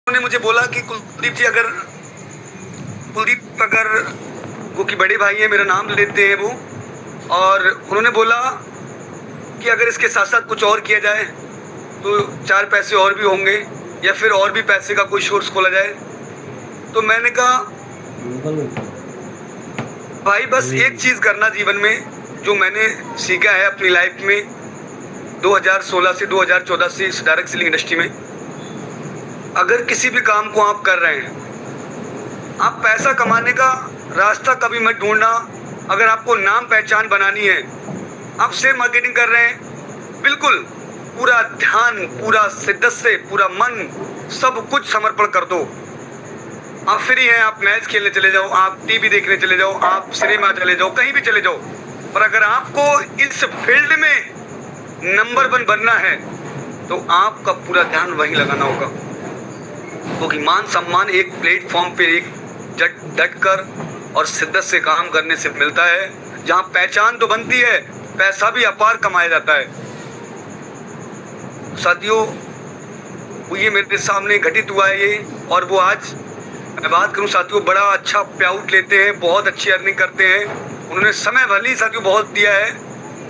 उन्होंने मुझे बोला कि कुलदीप अगर वो कि बड़े भाई है, मेरा नाम लेते हैं वो, और उन्होंने बोला कि अगर इसके साथ साथ कुछ और किया जाए तो 4 पैसे और भी होंगे या फिर और भी पैसे का कोई सोर्स खोला जाए। तो मैंने कहा भाई बस एक चीज़ करना जीवन में, जो मैंने सीखा है अपनी लाइफ में 2016 से 2014 से इस डायरेक्ट सेलिंग इंडस्ट्री में, अगर किसी भी काम को आप कर रहे हैं, आप पैसा कमाने का रास्ता कभी मत ढूंढना। अगर आपको नाम पहचान बनानी है, आप शेयर मार्केटिंग कर रहे हैं, बिल्कुल पूरा ध्यान, पूरा शिद्दत से, पूरा मन, सब कुछ समर्पण कर दो। आप फ्री हैं, आप मैच खेलने चले जाओ, आप टीवी देखने चले जाओ, आप सिनेमा चले जाओ, कहीं भी चले जाओ। पर अगर आपको इस फील्ड में नंबर 1 बनना है तो आपका पूरा ध्यान वहीं लगाना होगा, क्योंकि मान सम्मान एक प्लेटफॉर्म पे एक डट कर और शिद्दत से काम करने से मिलता है, जहां पहचान तो बनती है, पैसा भी अपार कमाया जाता है। साथियों, वो ये मेरे सामने घटित हुआ है ये, और वो आज मैं बात करूं साथियों, बड़ा अच्छा पे आउट लेते हैं, बहुत अच्छी अर्निंग करते हैं। उन्होंने समय भले ही साथियों बहुत दिया है,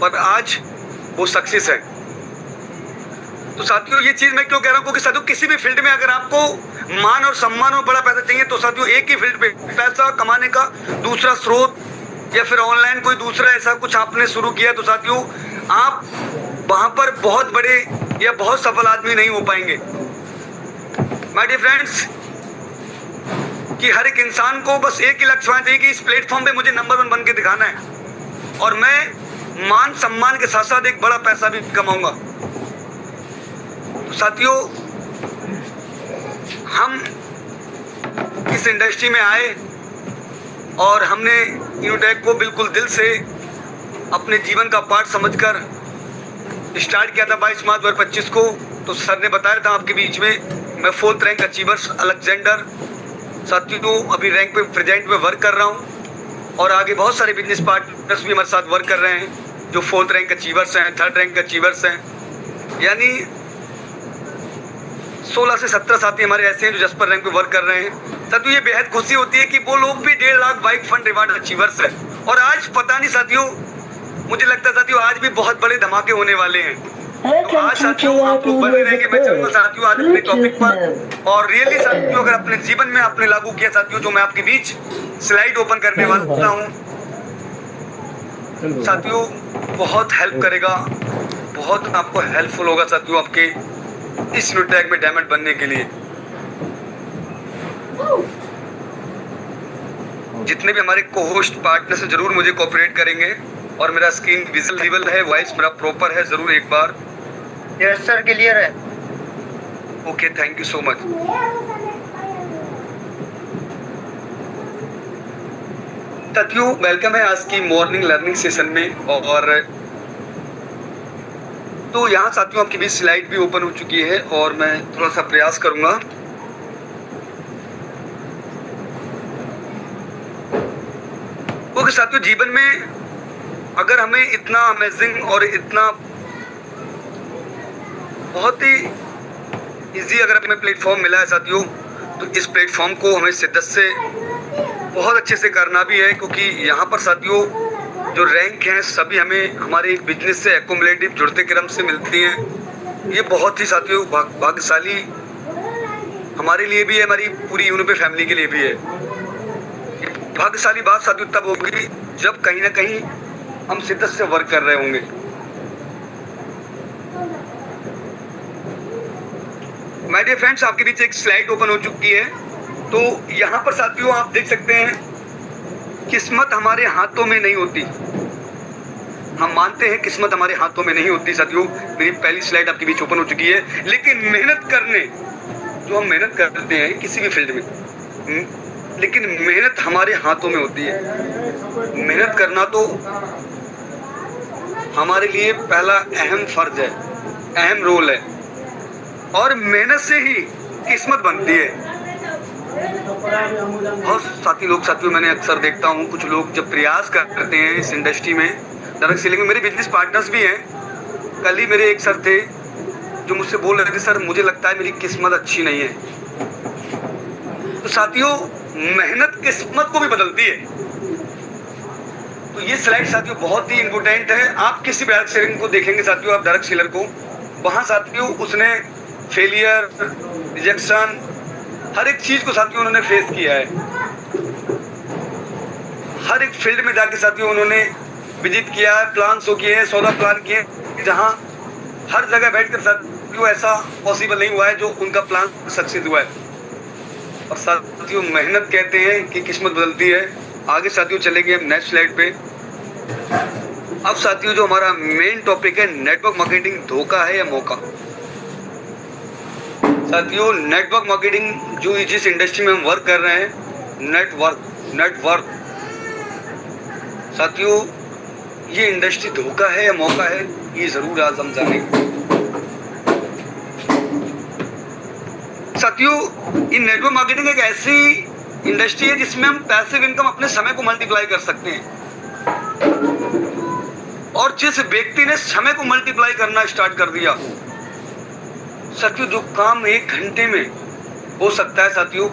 पर आज वो सक्सेस है। तो साथियों ये चीज मैं क्यों कह रहा हूँ, क्योंकि साथियों किसी भी फील्ड में अगर आपको मान और सम्मान और बड़ा पैसा चाहिए, तो साथियों एक ही फील्ड पे पैसा कमाने का दूसरा स्रोत या फिर ऑनलाइन कोई दूसरा ऐसा कुछ आपने शुरू किया, तो साथियों आप वहां पर बहुत बड़े या बहुत सफल आदमी नहीं हो पाएंगे। माय डियर फ्रेंड्स, कि हर एक इंसान को बस एक ही लक्ष्य होना चाहिए कि इस प्लेटफॉर्म पे मुझे नंबर 1 बन के दिखाना है, और मैं मान सम्मान के साथ साथ एक बड़ा पैसा भी कमाऊंगा। तो साथियों, हम इस इंडस्ट्री में आए और हमने इनोटेक को बिल्कुल दिल से अपने जीवन का पार्ट समझकर स्टार्ट किया था 22 मार्च 2025 को। तो सर ने बताया था आपके बीच में, मैं 4th रैंक अचीवर्स अलेक्जेंडर साथियों अभी रैंक पे प्रेजेंट में वर्क कर रहा हूँ, और आगे बहुत सारे बिजनेस पार्टनर्स भी हमारे साथ वर्क कर रहे हैं जो 4th रैंक अचीवर्स हैं, 3rd रैंक अचीवर्स हैं। यानी 16 से 17 साथी हमारे ऐसे हैं जो जसपर रैंक पे वर्क कर रहे हैं। साथियों ये बेहद खुशी होती है कि वो लोग भी 1.5 lakh bike fund reward achievers है। और आज पता नहीं साथियों, मुझे लगता है साथियों आज भी बहुत बड़े धमाके होने वाले हैं। तो आज साथियों आप लोग बने रहेंगे। मैं चलूंगा साथियों आज अपने टॉपिक पर, और रियली साथियों अगर अपने जीवन में आपने लागू किया साथियों, जो मैं आपके बीच स्लाइड ओपन करने वाला हूँ साथियों, बहुत हेल्प करेगा, बहुत आपको हेल्पफुल होगा साथियों आपके इस इनोटेक में डायमंड बनने के लिए। जितने भी हमारे को-होस्ट पार्टनर हैं जरूर मुझे कोऑपरेट करेंगे, और मेरा स्क्रीन विजिबल है, वॉइस मेरा प्रॉपर है, जरूर एक बार। यस सर, क्लियर है। Okay, thank you so much. साथियों वेलकम है आज की मॉर्निंग लर्निंग सेशन में। और तो यहाँ साथियों आपकी भी स्लाइड भी ओपन हो चुकी है, और मैं थोड़ा सा प्रयास करूंगा। ओके साथियों, जीवन में अगर हमें इतना अमेजिंग और इतना बहुत ही इजी अगर हमें प्लेटफॉर्म मिला है साथियों, तो इस प्लेटफॉर्म को हमें शिद्दत से बहुत अच्छे से करना भी है, क्योंकि यहाँ पर साथियों जो रैंक हैं सभी हमें हमारे बिजनेस से एक्युमुलेटिव जुड़ते क्रम से मिलती हैं। ये बहुत ही साथियों भाग्यशाली हमारे लिए भी है, हमारी पूरी यूनिपे फैमिली के लिए भी है। भाग्यशाली बात साथियों तब होगी जब कहीं ना कहीं हम शिद्दत से वर्क कर रहे होंगे। माय डियर फ्रेंड्स, आपके बीच एक स्लाइड ओपन हो चुकी है। तो यहाँ पर साथियों आप देख सकते हैं, किस्मत हमारे हाथों में नहीं होती। हम मानते हैं किस्मत हमारे हाथों में नहीं होती साथियों, मेरी पहली स्लाइड आपके बीच ओपन हो चुकी है। लेकिन मेहनत करने, जो हम मेहनत करते हैं किसी भी फील्ड में, लेकिन मेहनत हमारे हाथों में होती है। मेहनत करना तो हमारे लिए पहला अहम फर्ज है, अहम रोल है, और मेहनत से ही किस्मत बनती है। बहुत साथियों मैंने अक्सर देखता हूँ, कुछ लोग जब प्रयास करते हैं इस इंडस्ट्री में, डायरेक्ट सेलिंग में, मेरे बिजनेस पार्टनर्स भी हैं। कल ही मेरे एक सर थे जो मुझसे बोल रहे थे, सर मुझे लगता है मेरी किस्मत अच्छी नहीं है। तो साथियों मेहनत किस्मत को भी बदलती है। तो ये स्लाइड साथियों बहुत ही इंपॉर्टेंट है। आप किसी भी डायरेक्ट सेलिंग को देखेंगे साथियों, आप डायरेक्ट सेलर को, वहां साथियों उसने फेलियर, रिजेक्शन, हर एक चीज को साथियों उन्होंने फेस किया है। हर एक फील्ड में जाके साथियों उन्होंने विजिट किया है, प्लान शो किए हैं, 14 प्लान किए, जहां हर जगह बैठकर साथियों ऐसा पॉसिबल नहीं हुआ है जो उनका प्लान सक्सेस हुआ है। और साथियों मेहनत कहते हैं कि किस्मत बदलती है। आगे साथियों चलेंगे हम नेक्स्ट स्लाइड पे। अब साथियों जो हमारा मेन टॉपिक है, नेटवर्क मार्केटिंग धोखा है या मौका। साथियों नेटवर्क मार्केटिंग जो जिस इंडस्ट्री में हम वर्क कर रहे हैं, नेटवर्क साथियों ये इंडस्ट्री धोखा है या मौका है, ये जरूर आज हम जानेंगे। साथियों ये नेटवर्क मार्केटिंग एक ऐसी इंडस्ट्री है जिसमें हम पैसिव इनकम अपने समय को मल्टीप्लाई कर सकते हैं। और जिस व्यक्ति ने समय को मल्टीप्लाई करना स्टार्ट कर दिया, साथियों जो काम 1 घंटे में हो सकता है साथियों,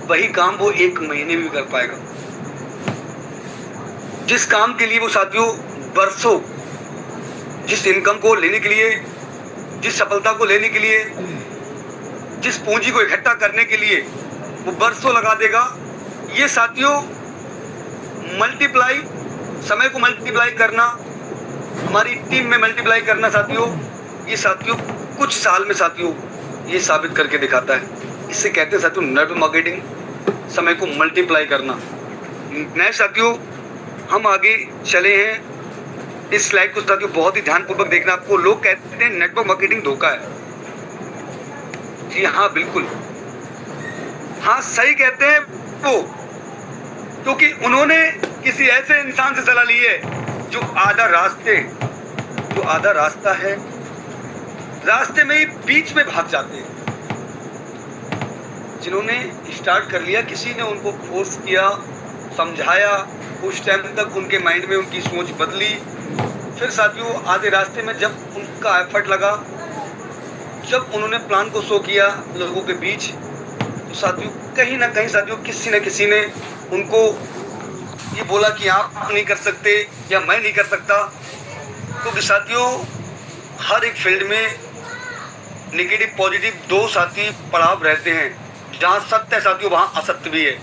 वही काम वो 1 महीने में भी कर पाएगा। जिस काम के लिए वो साथियों बरसों, जिस इनकम को लेने के लिए, जिस सफलता को लेने के लिए, जिस पूंजी को इकट्ठा करने के लिए वो बरसों लगा देगा, ये साथियों मल्टीप्लाई, समय को मल्टीप्लाई करना, हमारी टीम में मल्टीप्लाई करना साथियों, ये साथियों कुछ साल में साथियों ये साबित करके दिखाता है। इससे कहते हैं साथियों नेटवर्क मार्केटिंग, समय को मल्टीप्लाई करना। नेक्स्ट साथियों हम आगे चले हैं। इस स्लाइड को साथियों बहुत ही ध्यानपूर्वक देखना। आपको लोग कहते हैं नेटवर्क मार्केटिंग धोखा है। जी हाँ बिल्कुल, हाँ सही कहते हैं वो, क्योंकि उन्होंने किसी ऐसे इंसान से सलाह ली है जो आधा रास्ता है, रास्ते में ही बीच में भाग जाते हैं। जिन्होंने स्टार्ट कर लिया, किसी ने उनको फोर्स किया, समझाया, उस टाइम तक उनके माइंड में उनकी सोच बदली। फिर साथियों आधे रास्ते में जब उनका एफर्ट लगा, जब उन्होंने प्लान को शो किया लोगों के बीच, तो साथियों कहीं ना कहीं साथियों किसी न किसी ने उनको ये बोला कि आप नहीं कर सकते या मैं नहीं कर सकता। क्योंकि साथियों हर एक फील्ड में नेगेटिव पॉजिटिव 2 साथी पड़ाव रहते हैं। जहां सत्य है साथियों वहां असत्य भी है।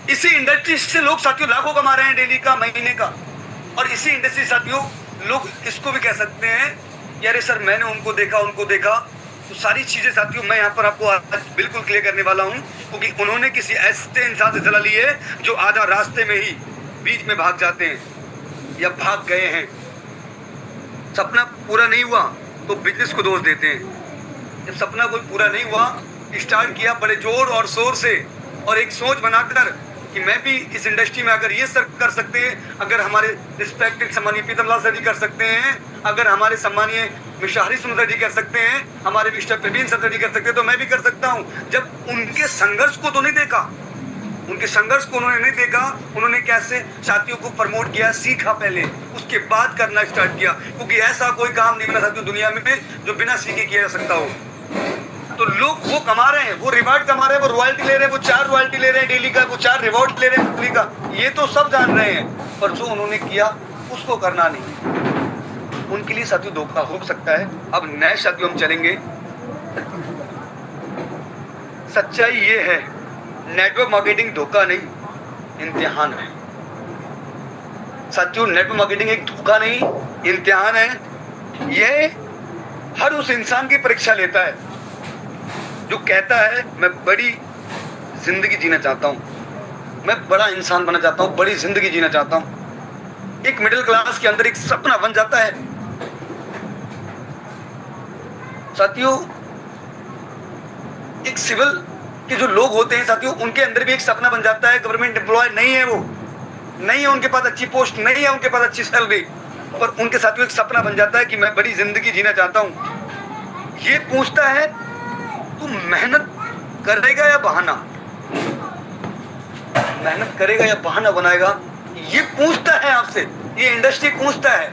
इसी इंडस्ट्री से लोग साथियों लाखों कमा रहे हैं डेली का, महीने का। और इसी इंडस्ट्री साथियों लोग इसको भी कह सकते हैं यार सर मैंने उनको देखा। तो सारी चीजें साथियों मैं यहाँ पर आपको आज बिल्कुल क्लियर करने वाला हूँ, क्योंकि उन्होंने किसी ऐसे इंसान से सलाह ली है जो आधा रास्ते में ही बीच में भाग जाते हैं या भाग गए हैं। सपना पूरा नहीं हुआ तो बिजनेस को दोष देते हैं। जब सपना कोई पूरा नहीं हुआ, स्टार्ट किया बड़े जोर और शोर से और एक सोच बनाकर कि मैं भी इस इंडस्ट्री में अगर ये सर कर सकते हैं, अगर हमारे रिस्पेक्टेड सम्मानीय प्रीतम लाल सर जी कर सकते हैं, अगर हमारे सम्मानीय मिस्टर हरीश सुंदर जी कर सकते हैं, हमारे मिस्टर प्रवीण सर जी कर सकते हैं, तो मैं भी कर सकता हूं। जब उनके संघर्ष को तो नहीं देखा, उनके संघर्ष को उन्होंने नहीं देखा, उन्होंने कैसे साथियों को प्रमोट किया, सीखा पहले, उसके बाद करना स्टार्ट किया। क्योंकि ऐसा कोई काम नहीं मिला साथियों दुनिया में जो बिना सीखे किया जा सकता हो। तो लोग वो कमा रहे हैं, वो रिवार्ड कमा रहे हैं, वो रॉयल्टी ले रहे हैं, वो 4 रॉयल्टी ले रहे हैं डेली का, वो 4 रिवॉर्ड ले रहे हैं डेली का, ये तो सब जान रहे हैं। पर जो उन्होंने किया उसको करना नहीं, उनके लिए साथियों धोखा हो सकता है। अब नए साथियों हम चलेंगे। सच्चाई ये है नेटवर्क मार्केटिंग धोखा नहीं, इम्तिहान है। साथियों नेटवर्क मार्केटिंग एक धोखा नहीं, इम्तिहान है। ये हर उस इंसान की परीक्षा लेता है जो कहता है मैं बड़ी जिंदगी जीना चाहता हूं, मैं बड़ा इंसान बनना चाहता हूं, बड़ी जिंदगी जीना चाहता हूं। एक मिडिल क्लास के अंदर एक सपना बन जाता है। साथियों एक सिविल के जो लोग होते हैं साथियों, उनके अंदर भी एक सपना बन जाता है। गवर्नमेंट एम्प्लॉय नहीं है, वो नहीं है, उनके पास अच्छी पोस्ट नहीं है, उनके पास अच्छी सैलरी, पर उनके साथियों एक सपना बन जाता है कि मैं बड़ी जिंदगी जीना चाहता हूं। ये पूछता है तू मेहनत करेगा या बहाना, मेहनत करेगा या बहाना बनाएगा, ये पूछता है आपसे, ये इंडस्ट्री पूछता है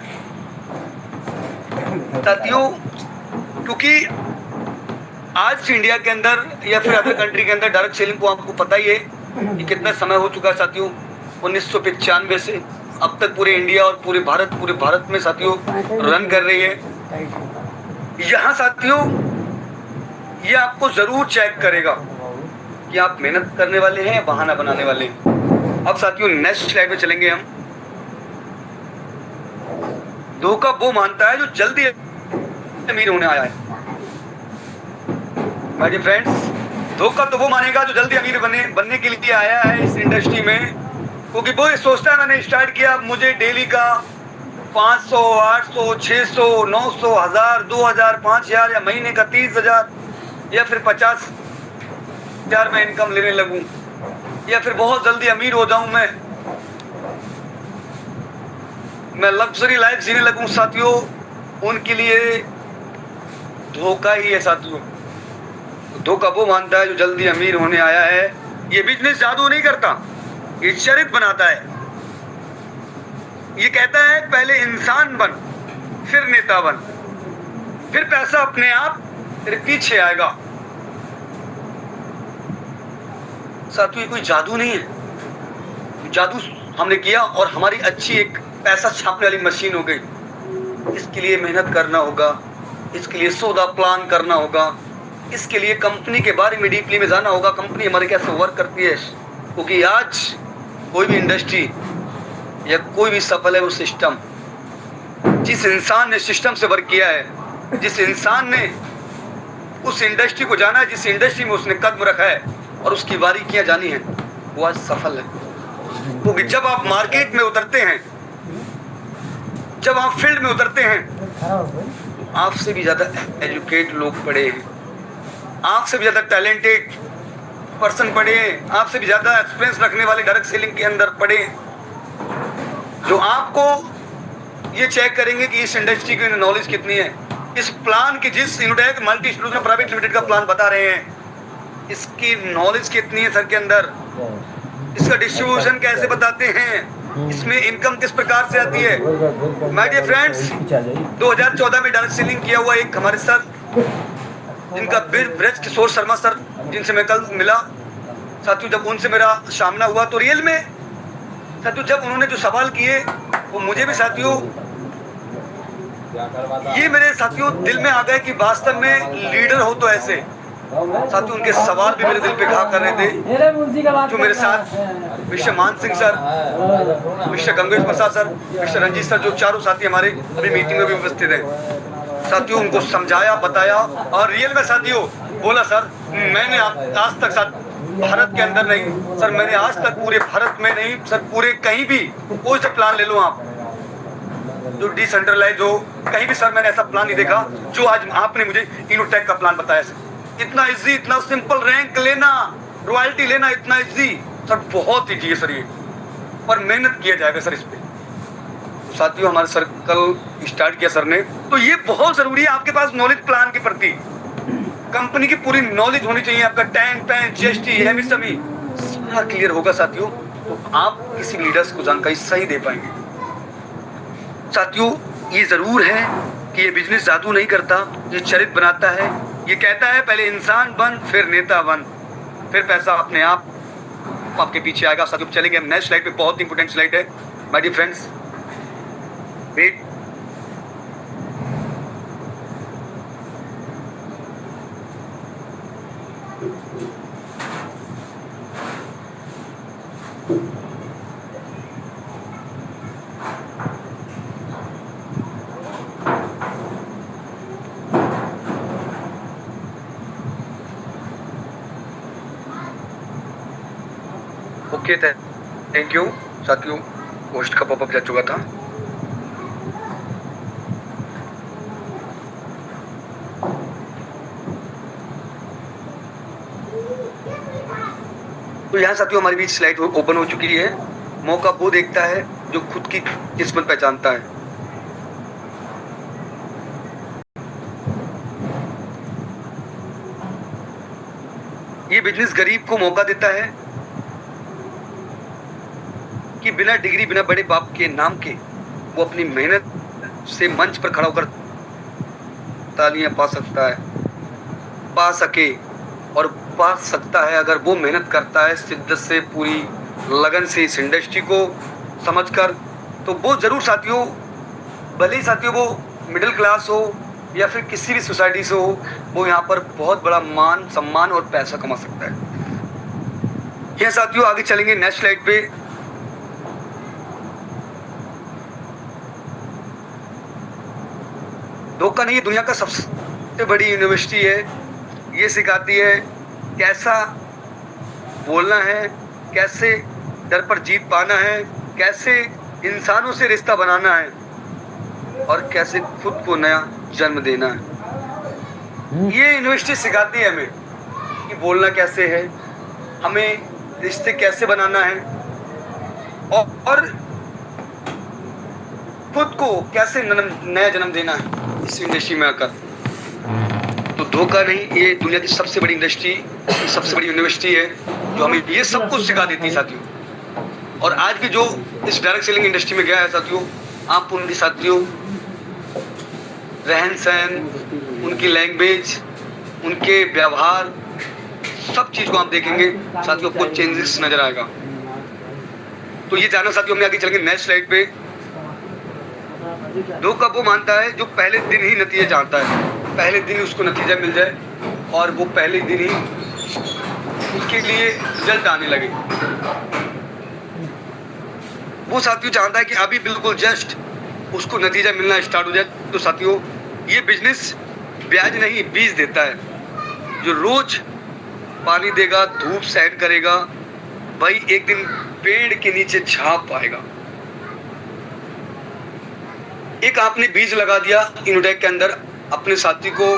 साथियों। क्योंकि आज इंडिया के अंदर या फिर अदर कंट्री के अंदर डायरेक्ट सेलिंग को आपको पता ही है कि कितना समय हो चुका है साथियों। 1995 से अब तक पूरे इंडिया और पूरे भारत में साथियों रन कर रही है। यहाँ साथियों ये आपको जरूर चेक करेगा कि आप मेहनत करने वाले हैं या बहाना बनाने वाले हैं। अब साथियों नेक्स्ट स्लाइड में चलेंगे हम। धोखा वो मानता है जो जल्दी अमीर होने आया है। माय डियर फ्रेंड्स, धोखा तो वो मानेगा जो जल्दी अमीर बनने के लिए आया है इस इंडस्ट्री में, क्योंकि वो ये सोचता है मैंने स्टार्ट किया, मुझे डेली का 500, 800, 600, 900, 1000, 2000, 5000 या महीने का 30,000 या फिर 50,000 में इनकम लेने लगूं, या फिर बहुत जल्दी अमीर हो जाऊं, मैं लग्जरी लाइफ जीने लगूं साथियों। उनके लिए धोखा ही है साथियों। धोखा वो मानता है जो जल्दी अमीर होने आया है। ये बिजनेस जादू नहीं करता, ये चरित्र बनाता है। ये कहता है पहले इंसान बन, फिर नेता बन, फिर पैसा अपने आप तेरे पीछे आएगा। साथियों ये कोई जादू नहीं है। जादू हमने किया और हमारी अच्छी एक पैसा छापने वाली मशीन हो गई। इसके लिए मेहनत करना होगा, इसके लिए सौदा प्लान करना होगा, इसके लिए कंपनी के बारे में डीपली में जाना होगा, कंपनी हमारे कैसे वर्क करती है। क्योंकि आज कोई भी इंडस्ट्री या कोई भी सफल है वो सिस्टम, जिस इंसान ने सिस्टम से वर्क किया है, जिस इंसान ने उस इंडस्ट्री को जाना है, जिस इंडस्ट्री में उसने कदम रखा है और उसकी बारीकियां जानी है, वो आज सफल है। क्योंकि जब आप मार्केट में उतरते हैं, जब आप फील्ड में उतरते हैं, आपसे भी ज्यादा एजुकेट लोग पढ़े हैं, आपसे भी ज्यादा टैलेंटेड पर्सन पढ़े हैं, आपसे भी ज्यादा एक्सपीरियंस रखने वाले डायरेक्ट सेलिंग के अंदर पढ़े, जो आपको ये चेक करेंगे कि इस इंडस्ट्री की नॉलेज कितनी है। इस प्लान की, जिस Innotech multi institution private limited का प्लान बता रहे हैं, इसकी नॉलेज कितनी है सर के अंदर, इसका डिस्ट्रीब्यूशन कैसे बताते हैं, इसमें इनकम किस प्रकार से आती है। माय डियर फ्रेंड्स, 2014 में डायरेक्ट सेलिंग किया हुआ एक हमारे सर, जिनका ब्रज किशोर शर्मा सर, जिनसे मैं कल मिला साथियों, जब उनसे मेरा सामना हुआ तो रियल में साथियों जब उन्होंने जो सवाल किए वो मुझे भी साथियों, ये मेरे साथियों दिल में आ गए कि वास्तव में लीडर हो तो ऐसे। साथियों उनके सवाल भी मेरे दिल पे घा कर रहे थे। जो मेरे साथ मिस्टर मान सिंह सर, मिस्टर गंगेश प्रसाद सर, मिस्टर रंजीत सर, जो चारों साथी हमारे अभी मीटिंग में भी उपस्थित हैं साथियों, उनको समझाया, बताया और रियल में साथियों बोला सर मैंने आज तक साथ भारत के अंदर नहीं सर, मैंने आज तक पूरे भारत में नहीं सर, पूरे कहीं भी कोई सा प्लान ले लो आप जो डिसेंट्रलाइज हो, कहीं भी सर मैंने ऐसा प्लान नहीं देखा जो आज आपने मुझे इनोटेक का प्लान बताया सर। इतना इजी, इतना सिंपल, रैंक लेना, रॉयल्टी लेना इतना इजी सर, बहुत इजी है सर ये, पर मेहनत किया जाएगा सर इस पे। साथियों हमारे सर कल स्टार्ट किया सर ने, तो ये बहुत जरूरी है आपके पास नॉलेज प्लान के प्रति, कंपनी की पूरी नॉलेज होनी चाहिए। आपका टैंक पैन जीएसटी एमएसएमई सारा क्लियर होगा साथियों, तो आप किसी लीडर्स को जानकारी सही दे पाएंगे। साथियों ये जरूर है कि ये बिजनेस जादू नहीं करता, ये चरित्र बनाता है। ये कहता है पहले इंसान बन, फिर नेता बन, फिर पैसा अपने आप आपके पीछे आएगा। साथियों चलेंगे हम नेक्स्ट स्लाइड पे, बहुत इंपॉर्टेंट स्लाइड है my dear friends. Wait, okay thank you साथियों, पोस्ट का पॉपअप जा चुका था। तो यहाँ साथियों हमारी बीच स्लाइड ओपन हो चुकी है। मौका वो देखता है जो खुद की किस्मत पहचानता है। ये बिजनेस गरीब को मौका देता है कि बिना डिग्री, बिना बड़े बाप के नाम के वो अपनी मेहनत से मंच पर खड़ा होकर तालियां पा सकता है। पा सके और पा सकता है अगर वो मेहनत करता है शिद्दत से, पूरी लगन से इस इंडस्ट्री को समझकर, तो वो ज़रूर साथियों, भले ही साथियों वो मिडिल क्लास हो या फिर किसी भी सोसाइटी से हो, वो यहाँ पर बहुत बड़ा मान सम्मान और पैसा कमा सकता है। यह साथियों आगे चलेंगे नेक्स्ट स्लाइड पे। धोखा नहीं, दुनिया का सबसे बड़ी यूनिवर्सिटी है। ये सिखाती है कैसा बोलना है, कैसे डर पर जीत पाना है, कैसे इंसानों से रिश्ता बनाना है और कैसे खुद को नया जन्म देना है। ये यूनिवर्सिटी सिखाती है हमें कि बोलना कैसे है, हमें रिश्ते कैसे बनाना है और खुद को कैसे नया जन्म देना है इस इंडस्ट्री में आकर। तो धोखा नहीं, ये दुनिया की सबसे बड़ी इंडस्ट्री, सबसे बड़ी यूनिवर्सिटी है जो हमें ये सब कुछ सिखा देती है साथियों। और आज भी जो इस डायरेक्ट सेलिंग इंडस्ट्री में गया है साथियों, आप उनके साथियों रहन सहन, उनकी लैंग्वेज, उनके व्यवहार, सब चीज़ को आप देखेंगे साथियों, आपको चेंजेस नजर आएगा। तो ये जानना साथियों, हमने आगे चलेंगे नेक्स्ट स्लाइड पे। धोखा वो मानता है जो पहले दिन ही नतीजा चाहता है, पहले दिन ही उसको नतीजा मिल जाए और वो पहले दिन ही उसके लिए रिजल्ट आने लगे। वो साथियों चाहता है कि अभी बिल्कुल जस्ट उसको नतीजा मिलना स्टार्ट हो जाए। तो साथियों ये बिजनेस ब्याज नहीं बीज देता है, जो रोज पानी देगा, धूप सहन करेगा, भाई एक दिन पेड़ के नीचे छाप पाएगा। एक आपने बीज लगा दिया इनोटेक के अंदर, अपने साथी को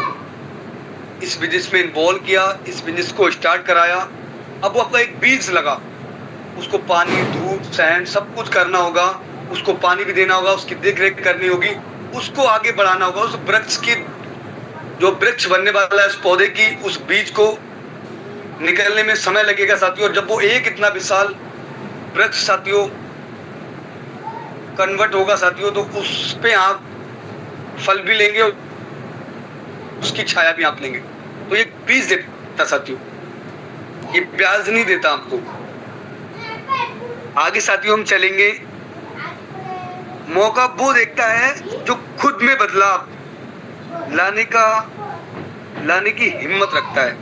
इस बिजनेस में इन्वॉल्व किया, इस बिजनेस को स्टार्ट कराया। अब वो आपका एक बीज लगा, उसको पानी, धूप, सहन सब कुछ करना होगा, उसको पानी भी देना होगा, उसकी देख रेख करनी होगी, उसको आगे बढ़ाना होगा। उस वृक्ष की, जो वृक्ष बनने वाला है उस पौधे की, उस बीज को निकलने में समय लगेगा साथियों। और जब वो एक इतना विशाल वृक्ष साथियों कन्वर्ट होगा साथियों, तो उस पे आप फल भी लेंगे और उसकी छाया भी आप लेंगे। तो ये बीज देता साथियों, ये ब्याज नहीं देता आपको। आगे साथियों हम चलेंगे। मौका वो देखता है जो खुद में बदलाव लाने की हिम्मत रखता है।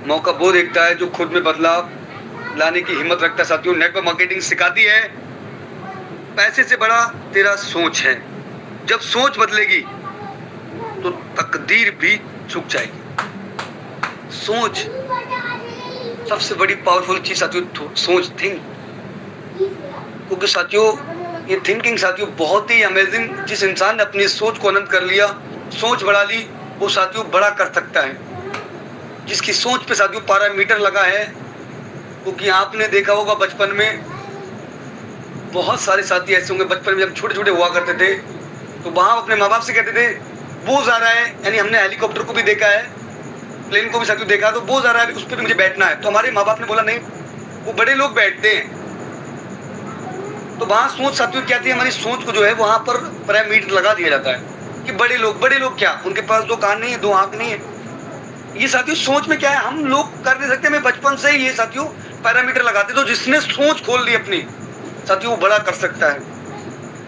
मौका वो देखता है जो खुद में बदलाव लाने की हिम्मत रखता है साथियों। नेटवर्क मार्केटिंग सिखाती है पैसे से बड़ा तेरा सोच है। जब सोच बदलेगी तो तकदीर भी झुक जाएगी। सोच सबसे बड़ी पावरफुल चीज साथियों, सोच, थिंक। क्योंकि साथियों ये थिंकिंग साथियों बहुत ही अमेजिंग, जिस इंसान ने अपनी सोच को अनंत कर लिया, सोच बढ़ा ली, वो साथियों बड़ा कर सकता है। जिसकी सोच पे साथियों पैरामीटर लगा है, क्योंकि आपने देखा होगा बचपन में बहुत सारे साथी ऐसे होंगे, बचपन में जब छोटे छोटे हुआ करते थे तो वहाँ अपने माँ बाप से कहते थे वो जा रहा है, यानी हमने हेलीकॉप्टर को भी देखा है, प्लेन को भी साथियों देखा, तो वो जा रहा है उस पर भी मुझे बैठना है। तो हमारे माँ बाप ने बोला नहीं, वो बड़े लोग बैठते हैं। तो वहाँ सोच साथियों क्या थी, हमारी सोच को जो है वहाँ पर पैरामीटर लगा दिया जाता है कि बड़े लोग क्या, उनके पास 2 कान नहीं है, 2 आंख नहीं है। ये साथियों सोच में क्या है, हम लोग कर नहीं सकते। मैं बचपन से ही ये साथियों पैरामीटर लगाते, तो जिसने सोच खोल ली अपनी साथियों वो बड़ा कर सकता है।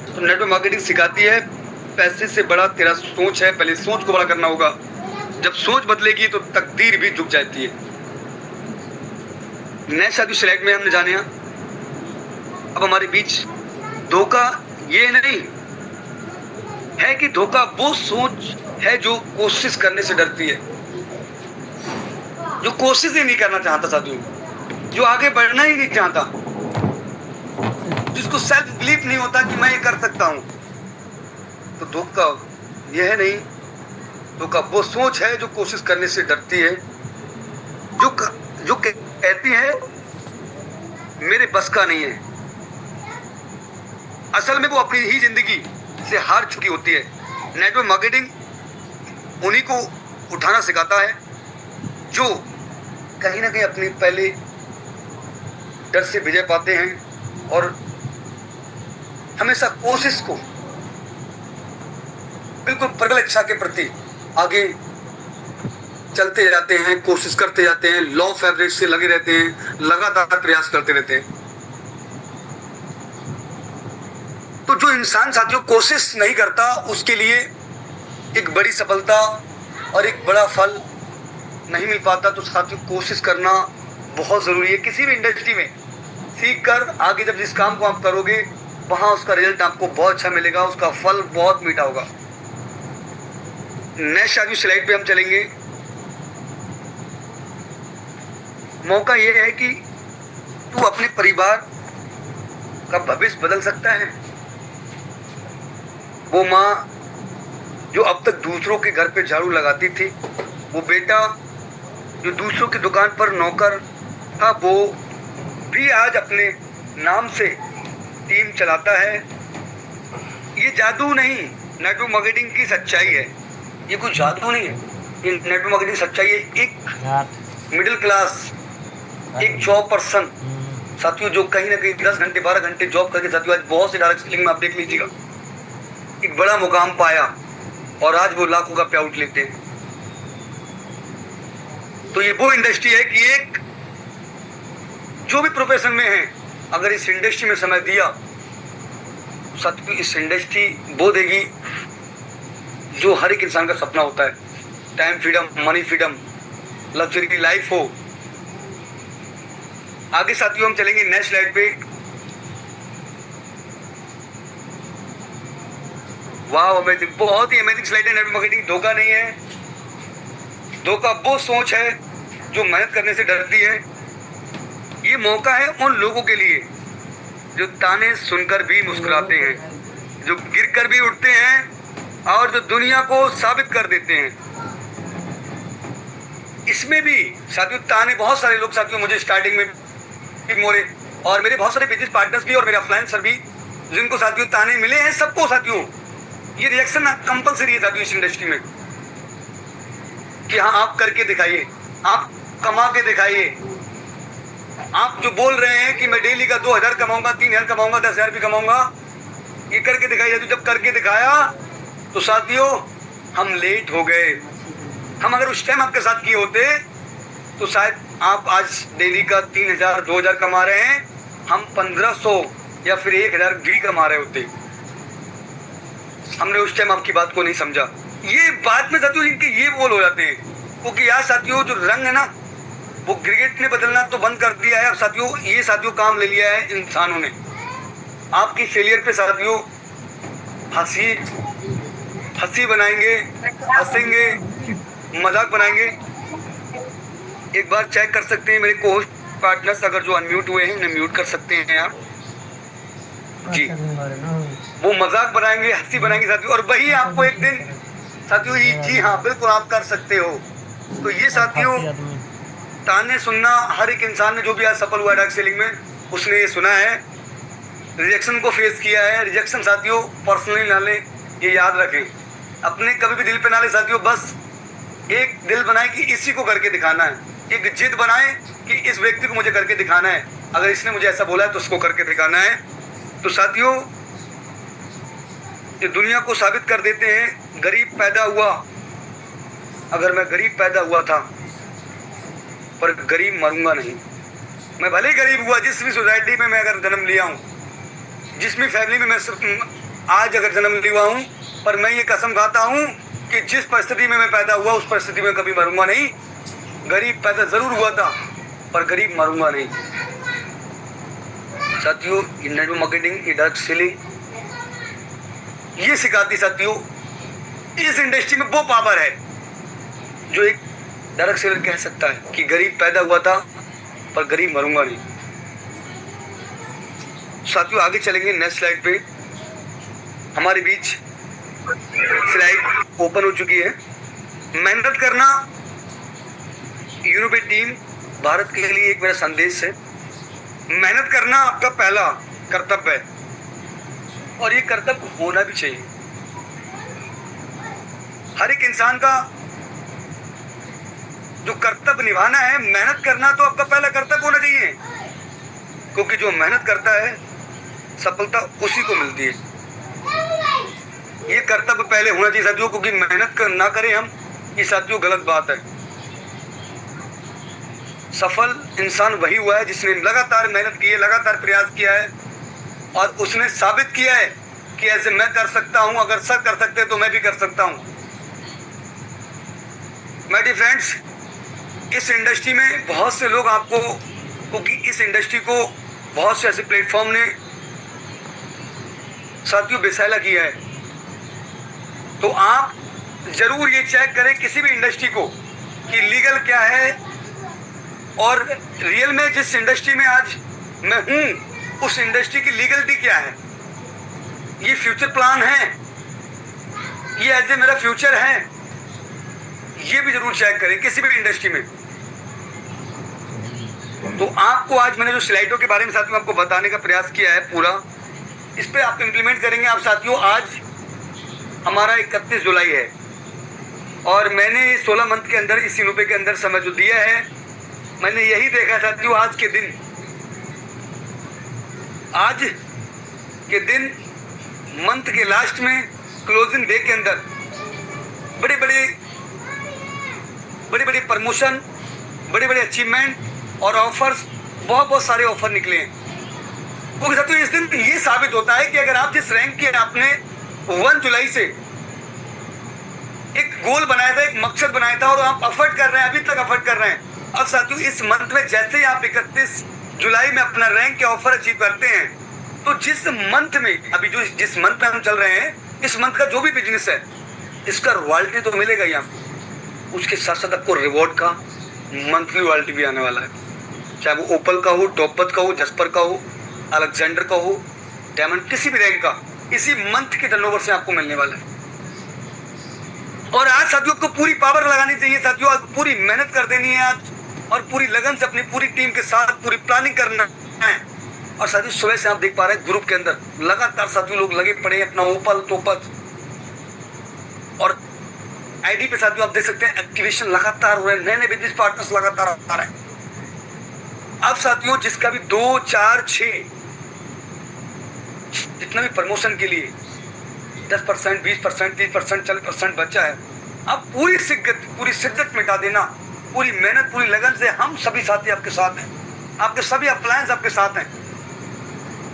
तो नेटवर्क मार्केटिंग सिखाती है पैसे से बड़ा तेरा सोच है, पहले सोच को बड़ा करना होगा। जब सोच बदलेगी तो तकदीर भी झुक जाती है। नेक्स्ट साथियों स्लाइड में हमने जाने अब हमारे बीच धोखा ये नहीं है कि धोखा वो सोच है जो कोशिश करने से डरती है, जो कोशिश ही नहीं करना चाहता साथियों, जो आगे बढ़ना ही नहीं चाहता, जिसको सेल्फ बिलीफ नहीं होता कि मैं ये कर सकता हूं। तो धोखा यह है नहीं, धोखा वो सोच है जो कोशिश करने से डरती है, जो कहती है मेरे बस का नहीं है। असल में वो अपनी ही जिंदगी से हार चुकी होती है। नेटवर्क मार्केटिंग उन्हीं को उठाना सिखाता है जो कहीं ना कहीं अपनी पहले डर से विजय पाते हैं और हमेशा कोशिश को बिल्कुल प्रबल इच्छा के प्रति आगे चलते जाते हैं, कोशिश करते जाते हैं, लॉ ऑफ एवरेज से लगे रहते हैं, लगातार प्रयास करते रहते हैं। तो जो इंसान साथियों कोशिश नहीं करता, उसके लिए एक बड़ी सफलता और एक बड़ा फल नहीं मिल पाता। तो साथियों कोशिश करना बहुत जरूरी है। किसी भी इंडस्ट्री में सीख कर आगे जब जिस काम को आप करोगे, वहां उसका रिजल्ट आपको बहुत अच्छा मिलेगा, उसका फल बहुत मीठा होगा। नेक्स्ट आज स्लाइड पे हम चलेंगे। मौका यह है कि तू अपने परिवार का भविष्य बदल सकता है। वो माँ जो अब तक दूसरों के घर पे झाड़ू लगाती थी, वो बेटा जो दूसरों की दुकान पर नौकर था, वो भी आज अपने नाम से टीम चलाता है। ये जादू नहीं, नेटवर्क मार्केटिंग की सच्चाई है। ये कुछ जादू नहीं है, ये नेटवर्क मार्केटिंग सच्चाई है। एक मिडिल क्लास, एक जॉब पर्सन साथियों, जो कहीं ना कहीं 10 घंटे 12 घंटे जॉब करके साथियों आज बहुत से डायरेक्ट सेलिंग में आप देख लीजिएगा एक बड़ा मुकाम पाया और आज वो लाखों का पे आउट लेते हैं। तो ये वो इंडस्ट्री है कि एक जो भी प्रोफेशन में है, अगर इस इंडस्ट्री में समय दिया, साथियों इस इंडस्ट्री वो देगी जो हर एक इंसान का सपना होता है। Time freedom, money freedom, luxury की लाइफ हो। आगे साथियों हम चलेंगे नेक्स्ट स्लाइड पे। वाह अमेजिंग, बहुत ही अमेजिंग स्लाइड है। नेटवर्क मार्केटिंग धोखा नहीं है। धोखा वो सोच है जो मेहनत करने से डरती है। ये मौका है उन लोगों के लिए जो ताने सुनकर भी मुस्कुराते हैं, जो गिरकर भी उठते हैं और जो दुनिया को साबित कर देते हैं। इसमें भी साथियों ताने, बहुत सारे लोग साथियों मुझे स्टार्टिंग में मोरे और मेरे बहुत सारे बिजनेस पार्टनर्स भी और मेरे ऑफलाइन सर भी, जिनको साथियों ताने मिले हैं, सबको साथियों ये रिएक्शन कंपलसरी है साथियों इस इंडस्ट्री में कि हाँ आप करके दिखाइए, आप कमा के दिखाइए। आप जो बोल रहे हैं कि मैं डेली का 2000 कमाऊंगा, 3000 कमाऊंगा, 10,000 भी कमाऊंगा, ये करके दिखाइए। तो जब करके दिखाया तो साथियों हम लेट हो गए। हम अगर उस टाइम आपके साथ किए होते तो शायद आप आज डेली का 3000 2000 कमा रहे हैं, हम 1500 या फिर 1000 भी कमा रहे होते। हमने उस टाइम आपकी बात को नहीं समझा। ये बात में साथियों इनके ये बोल हो जाते हैं, क्योंकि यार साथियों जो रंग है ना, वो क्रिकेट ने बदलना तो बंद कर दिया है। अब साथियों ये साथियों काम ले लिया है इंसानों ने। आपकी फेलियर पे साथियों हंसी बनाएंगे, हंसेंगे, मजाक बनाएंगे। एक बार चेक कर सकते हैं मेरे कोहोस्ट पार्टनर्स, अगर जो अनम्यूट हुए हैं उन्हें म्यूट कर सकते हैं आप जी। वो मजाक बनाएंगे, हंसी बनाएंगे साथियों, और वही आपको एक दिन साथियों जी हाँ बिल्कुल आप कर सकते हो। तो ये साथियों ताने सुनना हर एक इंसान ने जो भी आज सफल हुआ डायरेक्ट सेलिंग में, उसने ये सुना है, रिजेक्शन को फेस किया है। रिजेक्शन साथियों पर्सनली ना ले, ये याद रखें, अपने कभी भी दिल पे ना ले साथियों। बस एक दिल बनाए कि इसी को करके दिखाना है, एक जिद बनाए कि इस व्यक्ति को मुझे करके दिखाना है, अगर इसने मुझे ऐसा बोला है तो उसको करके दिखाना है। तो साथियों ये दुनिया को साबित कर देते हैं। गरीब पैदा हुआ, अगर मैं गरीब पैदा हुआ था पर गरीब मरूंगा नहीं। मैं भले ही गरीब हुआ, जिस भी सोसाइटी में मैं अगर जन्म लिया हूँ, जिस भी फैमिली में मैं आज अगर जन्म लिया हूँ, पर मैं ये कसम खाता हूँ कि जिस परिस्थिति में मैं पैदा हुआ उस परिस्थिति में कभी मरूंगा नहीं। गरीब पैदा जरूर हुआ था पर गरीब मरूंगा नहीं। साथियों ये नेटवर्क मार्केटिंग, ये डायरेक्ट सेलिंग ये सिखाती साथियों इस इंडस्ट्री में वो पावर है जो एक डायरेक्ट सेलर कह सकता है कि गरीब पैदा हुआ था पर गरीब मरूंगा नहीं। साथियों आगे चलेंगे नेक्स्ट स्लाइड पे। हमारे बीच स्लाइड ओपन हो चुकी है। मेहनत करना यूरोपीय टीम भारत के लिए एक मेरा संदेश है। मेहनत करना आपका पहला कर्तव्य है और ये कर्तव्य होना भी चाहिए। हर एक इंसान का जो कर्तव्य निभाना है, मेहनत करना तो आपका पहला कर्तव्य होना चाहिए, क्योंकि जो मेहनत करता है सफलता उसी को मिलती है। ये कर्तव्य पहले होना चाहिए साथियों, क्योंकि मेहनत ना करें हम, ये साथियों गलत बात है। सफल इंसान वही हुआ है जिसने लगातार मेहनत की है, लगातार प्रयास किया है और उसने साबित किया है कि ऐसे मैं कर सकता हूं। अगर सब कर सकते हैं तो मैं भी कर सकता हूं। माय डियर फ्रेंड्स, इस इंडस्ट्री में बहुत से लोग आपको, क्योंकि इस इंडस्ट्री को बहुत से ऐसे प्लेटफॉर्म ने साथियों बेसैला किया है, तो आप जरूर ये चेक करें किसी भी इंडस्ट्री को कि लीगल क्या है और रियल में जिस इंडस्ट्री में आज मैं हूं उस इंडस्ट्री की लीगलिटी क्या है। ये फ्यूचर प्लान है, ये एज ए मेरा फ्यूचर है, ये भी जरूर चेक करें किसी भी इंडस्ट्री में। तो आपको आज मैंने जो स्लाइडों के बारे में साथियों आपको बताने का प्रयास किया है पूरा, इस पे आप इम्प्लीमेंट करेंगे आप साथियों। आज हमारा 31 जुलाई है और मैंने 16 मंथ के अंदर इस रुपए के अंदर समय जो दिया है, मैंने यही देखा साथियों आज के दिन मंथ के लास्ट में क्लोजिंग डे के अंदर बड़े बड़े प्रमोशन, बड़े अचीवमेंट और ऑफर्स, बहुत सारे ऑफर निकले हैं। क्योंकि साथियों इस दिन ये साबित होता है कि अगर आप जिस रैंक के आपने 1 जुलाई से एक गोल बनाया था, एक मकसद बनाया था और आप एफर्ट कर रहे हैं, अभी तक एफर्ट कर रहे हैं। अब साथियों इस मंथ में जैसे ही आप 31 जुलाई में अपना रैंक के ऑफर अचीव करते हैं, तो जिस मंथ में अभी जिस मंथ में हम चल रहे हैं, इस मंथ का जो भी बिजनेस है इसका रॉयल्टी तो मिलेगा ही आपको। उसके साथ साथ आपको रिवॉर्ड का मंथली रॉयल्टी भी आने वाला है, चाहे वो ओपल का हो, टॉपत का हो, जस्पर का हो, अलेक्जेंडर का हो, डायमंड, किसी भी रैंक का इसी मंथ के टर्नओवर से आपको मिलने वाला है। और आज साथियों को पूरी पावर लगानी चाहिए साथियों, आज पूरी मेहनत कर देनी है आज और पूरी लगन से अपनी पूरी टीम के साथ पूरी प्लानिंग करना है। और साथियों सुबह से आप देख पा रहे हैं ग्रुप के अंदर लगातार साथियों लोग लगे पड़े हैं अपना ओपल टॉपत और आईडी पे साथियों आप देख सकते हैं एक्टिवेशन लगातार हो रहे हैं, नए बिजनेस पार्टनर्स लगातार आ रहे हैं। अब साथियों जिसका भी 2, 4, 6 जितना भी प्रमोशन के लिए 10%, 20%, 30%, 40% बचा है, अब पूरी शिद्दत मिटा देना, पूरी मेहनत, पूरी लगन से हम सभी साथी आपके साथ हैं, आपके सभी अप्लायंस आपके साथ हैं।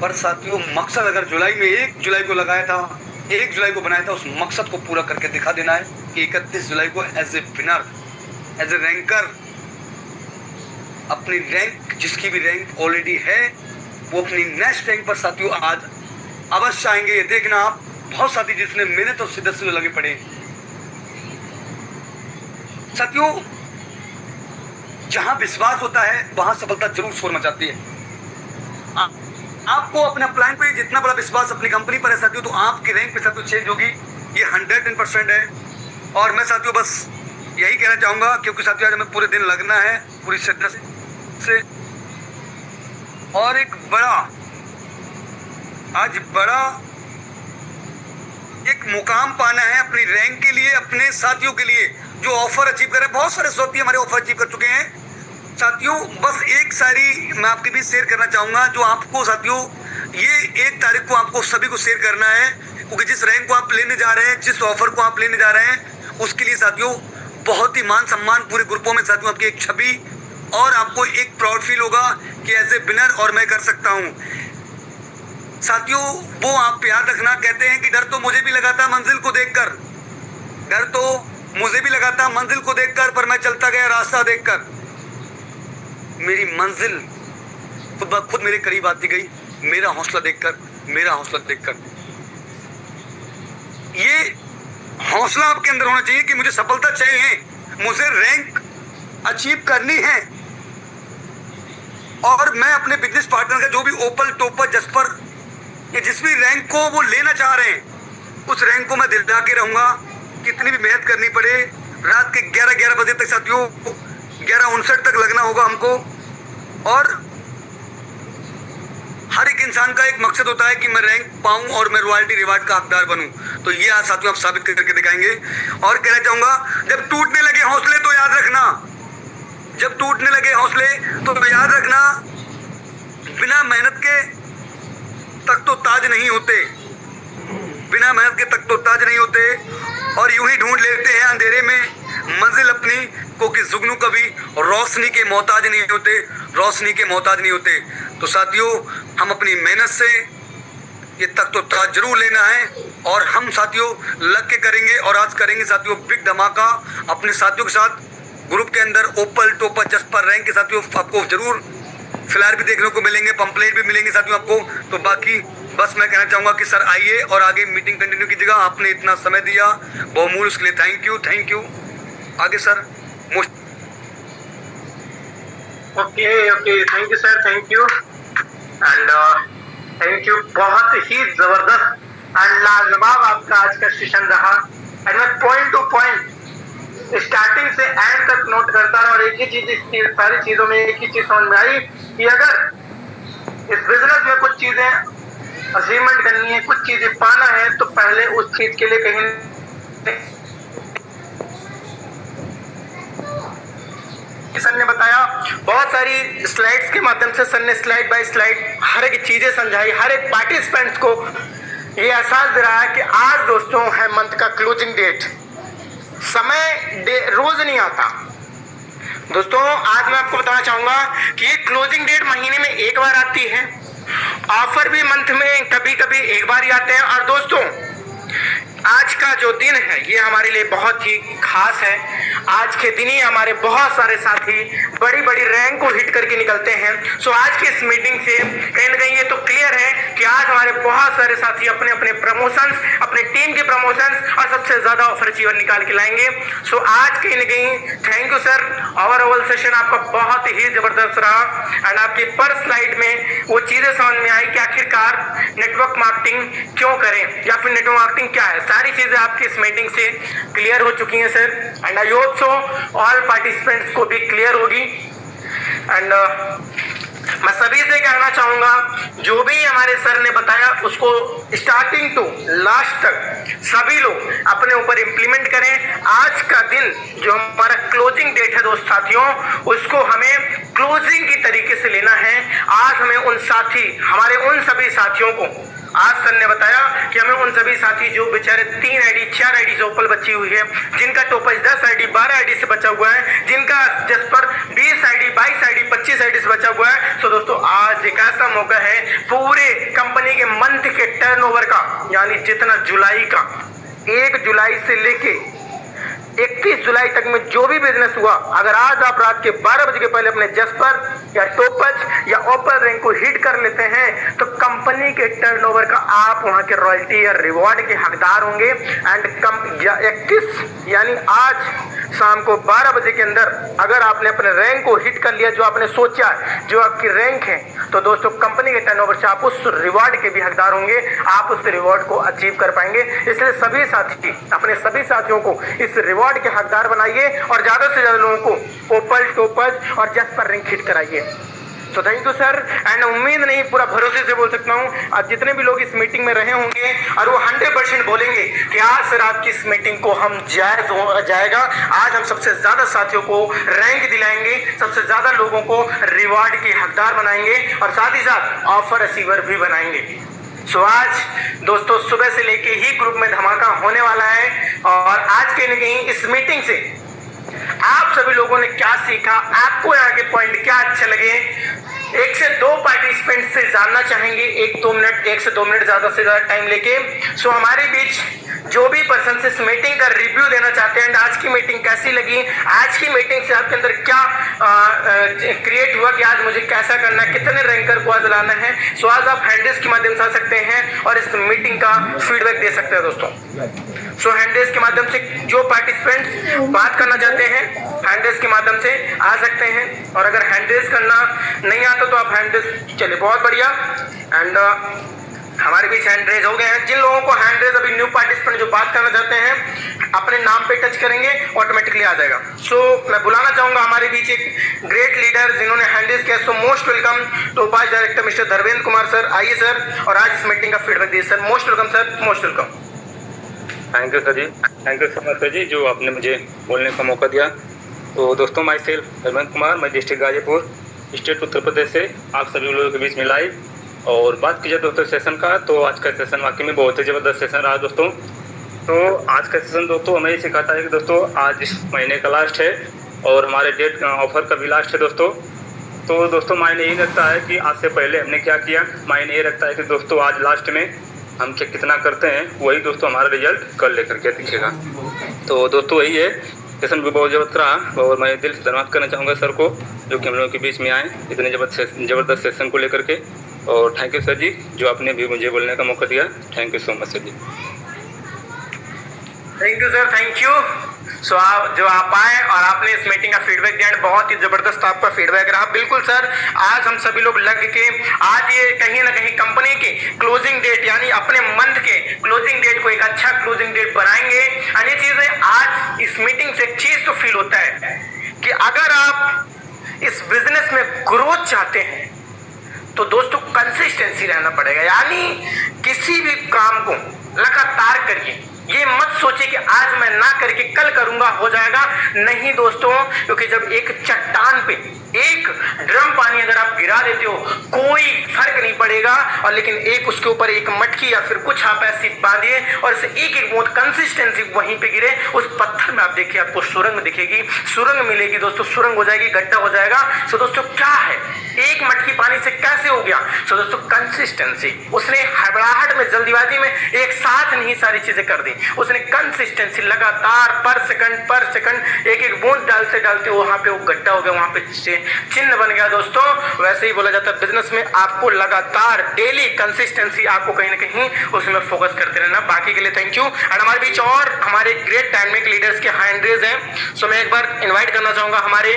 पर साथियों मकसद अगर जुलाई में 1 जुलाई को लगाया था, 1 जुलाई को बनाया था, उस मकसद को पूरा करके दिखा देना है कि 31 जुलाई को as a winner, as a ranker अपनी रैंक, जिसकी भी रैंक ऑलरेडी है, वो अपनी नेक्स्ट रैंक पर साथियों आज अवश्य आएंगे। ये देखना आप, बहुत साथी जिसने मेहनत और शिद्दत से लगे पड़े साथियों। जहां विश्वास होता है वहां सफलता जरूर शोर मचाती है। आपको अपने प्लान पे जितना बड़ा विश्वास अपनी कंपनी पर है साथियों, तो आपकी रैंक पे साथियों चेंज होगी, ये 110% है। और मैं साथियों बस यही कहना चाहूंगा, क्योंकि साथियों आज हमें पूरे दिन लगना है पूरी शिद्दत से और एक बड़ा एक मुकाम पाना है अपनी रैंक के लिए, अपने साथियों के लिए जो ऑफर अचीव कर रहे हैं। बहुत सारे साथी हमारे ऑफर अचीव कर चुके हैं साथियों। बस एक सारी मैं आपके बीच शेयर करना चाहूंगा, जो आपको साथियों ये 1 तारीख को आपको सभी को शेयर करना है, क्योंकि जिस रैंक को आप लेने जा रहे हैं, जिस ऑफर को आप लेने जा रहे हैं, उसके लिए साथियों बहुत ही मान सम्मान पूरे ग्रुपों में साथियों आपकी एक छवि और आपको एक प्राउड फील होगा कि एज ए विनर और मैं कर सकता हूं साथियों। वो आप याद रखना, कहते हैं कि डर तो मुझे भी लगा था मंजिल को देखकर, डर तो मुझे भी लगा था मंजिल को देखकर, पर मैं चलता गया रास्ता देखकर। मेरी मंजिल खुद ब खुद मेरे करीब आती गई, मेरा हौसला देखकर। ये हौसला आपके अंदर होना चाहिए कि मुझे सफलता चाहिए, मुझे रैंक अचीव करनी है और मैं अपने बिजनेस पार्टनर का जो भी ओपल, टॉपर, जस्पर, ये जिस भी रैंक को वो लेना चाह रहे हैं, उस रैंक को मैं दिला के रहूंगा। कितनी भी मेहनत करनी पड़े, रात के 11 बजे तक साथियों, 11:59 तक लगना होगा हमको। और हर एक इंसान का एक मकसद होता है कि मैं रैंक पाऊं और मैं रॉयल्टी रिवार्ड का हकदार बनूं। तो ये आज साथियों आप साबित करके दिखाएंगे। और कहना चाहूंगा, जब टूटने लगे हौसले तो याद रखना, जब टूटने लगे हौसले तो याद रखना, बिना मेहनत के तक तो ताज नहीं होते। बिना मेहनत के तख्तोताज नहीं होते और यूं ही ढूंढ लेते हैं अंधेरे में मंजिल अपनी, क्योंकि जुगनू कभी रोशनी के मोहताज नहीं होते, रोशनी के मोहताज नहीं होते। तो साथियों, हम अपनी मेहनत से ये तख्तोताज जरूर लेना है और हम साथियों लग के करेंगे। और आज करेंगे साथियों बिग धमाका अपने साथियों के साथ ग्रुप के अंदर। ओपल टोपर जसपर रैंक के साथियों आपको जरूर फ्लैर भी देखने को मिलेंगे, पंपलेट भी मिलेंगे साथियों आपको। तो बाकी बस मैं कहना चाहूंगा कि सर आइए और आगे मीटिंग कंटिन्यू कीजिएगा। आपने इतना समय दिया बहुमूल्य, उसके लिए थैंक यू। आगे sir okay thank you sir, thank you and thank you. बहुत ही जबरदस्त एंड लाजवाब आपका आज का सेशन रहा एंड मैं पॉइंट टू पॉइंट स्टार्टिंग से एंड तक नोट करता रहा और एक ही चीज, सारी चीजों में एक ही चीज समझ में आई कि अगर इस बिजनेस में कुछ चीजें अचीवमेंट करनी है, कुछ चीजें पाना है, तो पहले उस चीज के लिए कहीं सर ने बताया, बहुत सारी स्लाइड्स के माध्यम से सर ने स्लाइड बाय स्लाइड हर एक चीजें समझाई, हर एक पार्टिसिपेंट्स को ये एहसास दे रहा है कि आज दोस्तों है मंथ का क्लोजिंग डेट। समय रोज नहीं आता दोस्तों। आज मैं आपको बताना चाहूंगा कि ये क्लोजिंग डेट महीने में एक बार आती है, ऑफर भी मंथ में कभी कभी एक बार ही आते हैं। और दोस्तों आज का जो दिन है ये हमारे लिए बहुत ही खास है। आज के दिन ही हमारे बहुत सारे साथी बड़ी बड़ी रैंक को हिट करके निकलते हैं। सो आज की इस मीटिंग से कहीं ना कहीं ये तो क्लियर है कि आज हमारे बहुत सारे साथी अपने अपने प्रमोशंस, अपने टीम के प्रमोशंस और सबसे ज्यादा ऑफर अचीवर निकाल के लाएंगे। सो आज कहीं ना कहीं thank you sir. Overall session आपका बहुत ही जबरदस्त रहा एंड आपकी पर स्लाइड में वो चीजें समझ में आई कि आखिरकार नेटवर्क मार्केटिंग क्यों करें या फिर नेटवर्क मार्केटिंग क्या है। सारी चीजें आपकी इस मीटिंग से क्लियर हो चुकी हैं sir and I hope so all participants को भी क्लियर होगी। एंड मैं सभी से कहना चाहूंगा जो भी हमारे सर ने बताया उसको स्टार्टिंग टू लास्ट तक सभी लोग अपने ऊपर इंप्लीमेंट करें। आज का दिन जो हमारा क्लोजिंग डेट है दोस्त साथियों, उसको हमें क्लोजिंग की तरीके से लेना है। आज हमें उन साथी, हमारे उन सभी साथियों को, आज सर ने बताया कि हमें उन सभी साथी जो बेचारे 3 आईडी 4 आईडी से ओपल बची हुई है, जिनका टोपज 10 आईडी 12 आईडी से बचा हुआ है, जिनका जसपर 20 आईडी 22 आईडी 25 आईडी से बचा हुआ है। तो दोस्तों आज एक ऐसा मौका है पूरे कंपनी के मंथ के टर्नओवर का, यानी जितना जुलाई का 1 जुलाई से लेके 21 जुलाई तक में जो भी बिजनेस हुआ, अगर आज आप रात के 12 बजे के पहले अपने जसपर या टोपज या ओपल रैंक को हिट कर लेते हैं तो कंपनी के टर्नओवर का आप वहां के रॉयल्टी या रिवॉर्ड के हकदार होंगे। एंड 21 यानी आज शाम को 12 बजे के अंदर अगर आपने अपने रैंक को हिट कर लिया, जो आपने सोचा, जो आपकी रैंक है, तो दोस्तों कंपनी के टर्नओवर से आप उस रिवॉर्ड के भी हकदार होंगे, आप उस रिवॉर्ड को अचीव कर पाएंगे। इसलिए सभी साथी अपने सभी साथियों को इस रिवॉर्ड के हकदार बनाइए और ज्यादा से ज्यादा लोगों को ओपल टोपज और जसपर रैंक हिट कराइए। तो थैंक यू सर एंड उम्मीद नहीं पूरा भरोसे से बोल सकता हूँ आज जितने भी लोग इस मीटिंग में रहे होंगे और वो 100% बोलेंगे कि आज सर आपकी इस मीटिंग को हम जाएगा। आज हम सबसे ज्यादा साथियों को रैंक दिलाएंगे, सबसे ज्यादा लोगों को रिवॉर्ड के हकदार बनाएंगे और साथ ही साथ ऑफर रिसीवर भी बनाएंगे। सो आज दोस्तों सुबह से लेके ही ग्रुप में धमाका होने वाला है और आज कहीं ना कहीं इस मीटिंग से आप सभी लोगों ने क्या सीखा, आपको यहाँ के पॉइंट क्या अच्छे लगे, 1 से 2 पार्टिसिपेंट से जानना चाहेंगे। 1-2 मिनट, 1 से 2 मिनट ज्यादा से ज्यादा टाइम लेके। सो हमारे बीच जो भी पर्सन इस मीटिंग का रिव्यू देना चाहते हैं, आज की मीटिंग कैसी लगी, आज की मीटिंग से आपके अंदर क्या क्रिएट हुआ कि आज मुझे कैसा करना है, कितने रैंकर को आज लाना है। सो आज आप हैंडल्स के माध्यम से आ सकते हैं और इस मीटिंग का फीडबैक दे सकते हैं दोस्तों। सो हैंडल्स के माध्यम से जो पार्टिसिपेंट्स बात करना चाहते हैं हैंडल्स के माध्यम से आ सकते हैं और अगर हैंडल्स करना नहीं आता तो आप हैंडल्स, चलिए बहुत बढ़िया। एंड हमारे बीच हैंड रेज हो गए हैं। जिन लोगों को हैंड रेज, अभी न्यू पार्टिसिपेंट जो बात करना चाहते हैं अपने नाम पे टच करेंगे ऑटोमेटिकली आ जाएगा। सो मैं बुलाना चाहूंगा हमारे बीच एक ग्रेट लीडर जिन्होंने हैंड रेज किया। So most welcome to Upadhyay director mister Dharmendra Kumar sir. आइए सर और आज इस मीटिंग का फीडबैक दीजिए sir. Most welcome sir, most welcome. Thank you sir ji, thank you so much sir ji जो आपने मुझे बोलने का मौका दिया। तो दोस्तों माई सेल्फ धर्मेंद्र कुमार, मैं डिस्ट्रिक्ट गाजीपुर, स्टेट उत्तर प्रदेश से आप सभी लोगों के बीच में लाइव और बात की जाए दोस्तों सेशन का, तो आज का सेशन वाकई में बहुत ही ज़बरदस्त सेशन रहा दोस्तों। तो आज का सेशन दोस्तों हमें ये सिखाता है कि दोस्तों आज इस महीने का लास्ट है और हमारे डेट ऑफर का भी लास्ट है दोस्तों। तो दोस्तों मायने ये रखता है कि आज से पहले हमने क्या किया, मायने ये रखता है कि दोस्तों आज लास्ट में हम कितना करते हैं, वही दोस्तों हमारा रिजल्ट कल लेकर के दिखेगा। तो दोस्तों वही है, सेशन भी बहुत ज़बरदस्त रहा और मैं दिल से धन्यवाद करना चाहूँगा सर को, जो कि हम लोगों के बीच में आए इतने ज़बरदस्त सेशन को लेकर के। और थैंक यू सर जी, जो आपने भी मुझे बोलने का मौका दिया। Thank you so much sir ji. Thank you sir, thank you. So आप आए और आपने इस मीटिंग का फीडबैक दिया, बहुत ही जबरदस्त आपका फीडबैक रहा। बिल्कुल सर, आज हम सभी लोग लग के आज ये कहीं ना कहीं कंपनी के क्लोजिंग डेट यानी अपने मंथ के क्लोजिंग डेट को एक अच्छा क्लोजिंग डेट बनाएंगे। और ये चीजें आज इस मीटिंग से एक चीज तो फील होता है कि अगर आप इस बिजनेस में ग्रोथ चाहते हैं तो दोस्तों कंसिस्टेंसी रहना पड़ेगा, यानी किसी भी काम को लगातार करिए। ये मत सोचिए कि आज मैं ना करके कल करूंगा हो जाएगा, नहीं दोस्तों, क्योंकि जब एक चट्टान पे एक ड्रम पानी अगर आप गिरा देते हो कोई फर्क नहीं पड़ेगा, और लेकिन एक उसके ऊपर एक मटकी या फिर कुछ आप ऐसी बांधिए और इसे एक एक बूंद कंसिस्टेंसी वहीं पे गिरे, उस पत्थर में आप देखिए आपको सुरंग दिखेगी, सुरंग मिलेगी दोस्तों, सुरंग हो जाएगी, गड्ढा हो जाएगा। सो दोस्तों क्या है, एक मटकी पानी से कैसे हो गया? सो दोस्तों कंसिस्टेंसी। उसने हड़बड़ाहट में जल्दीबाजी में एक साथ नहीं सारी चीजें कर दी, उसने कंसिस्टेंसी लगातार पर सेकंड एक एक बूंद डालते डालते वहां पे वो गड्ढा हो गया, वहां पे चिन्ह बन गया। दोस्तों वैसे ही बोला जाता है बिजनेस में आपको लगातार डेली कंसिस्टेंसी आपको कहीं ना कहीं उसमें फोकस करते रहना। बाकी के लिए थैंक यू। एंड हमारे बीच और हमारे ग्रेट डायनेमिक लीडर्स के हैंड रेज हैं, सो मैं एक बार इन्वाइट करना चाहूंगा हमारे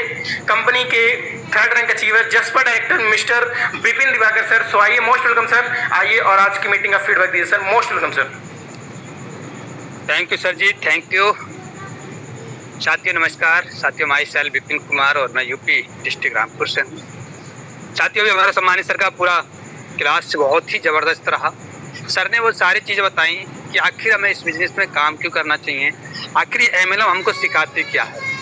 कंपनी के थर्ड रैंक अचीवर जसपा director mister Vipin Diwakar sir. So आइए, मोस्ट वेलकम सर, आइए और आज की मीटिंग का फीडबैक दीजिए sir. Most welcome sir. Thank you sir ji, thank you. साथियों नमस्कार। साथियों माई सेल्फ विपिन कुमार और मैं यूपी डिस्ट्रिक्ट रामपुर से। साथियों भी हमारा सम्मानित सर का पूरा क्लास बहुत ही ज़बरदस्त रहा। सर ने वो सारी चीज़ें बताई कि आखिर हमें इस बिजनेस में काम क्यों करना चाहिए, आखिर MLM हमको सिखाते क्या है।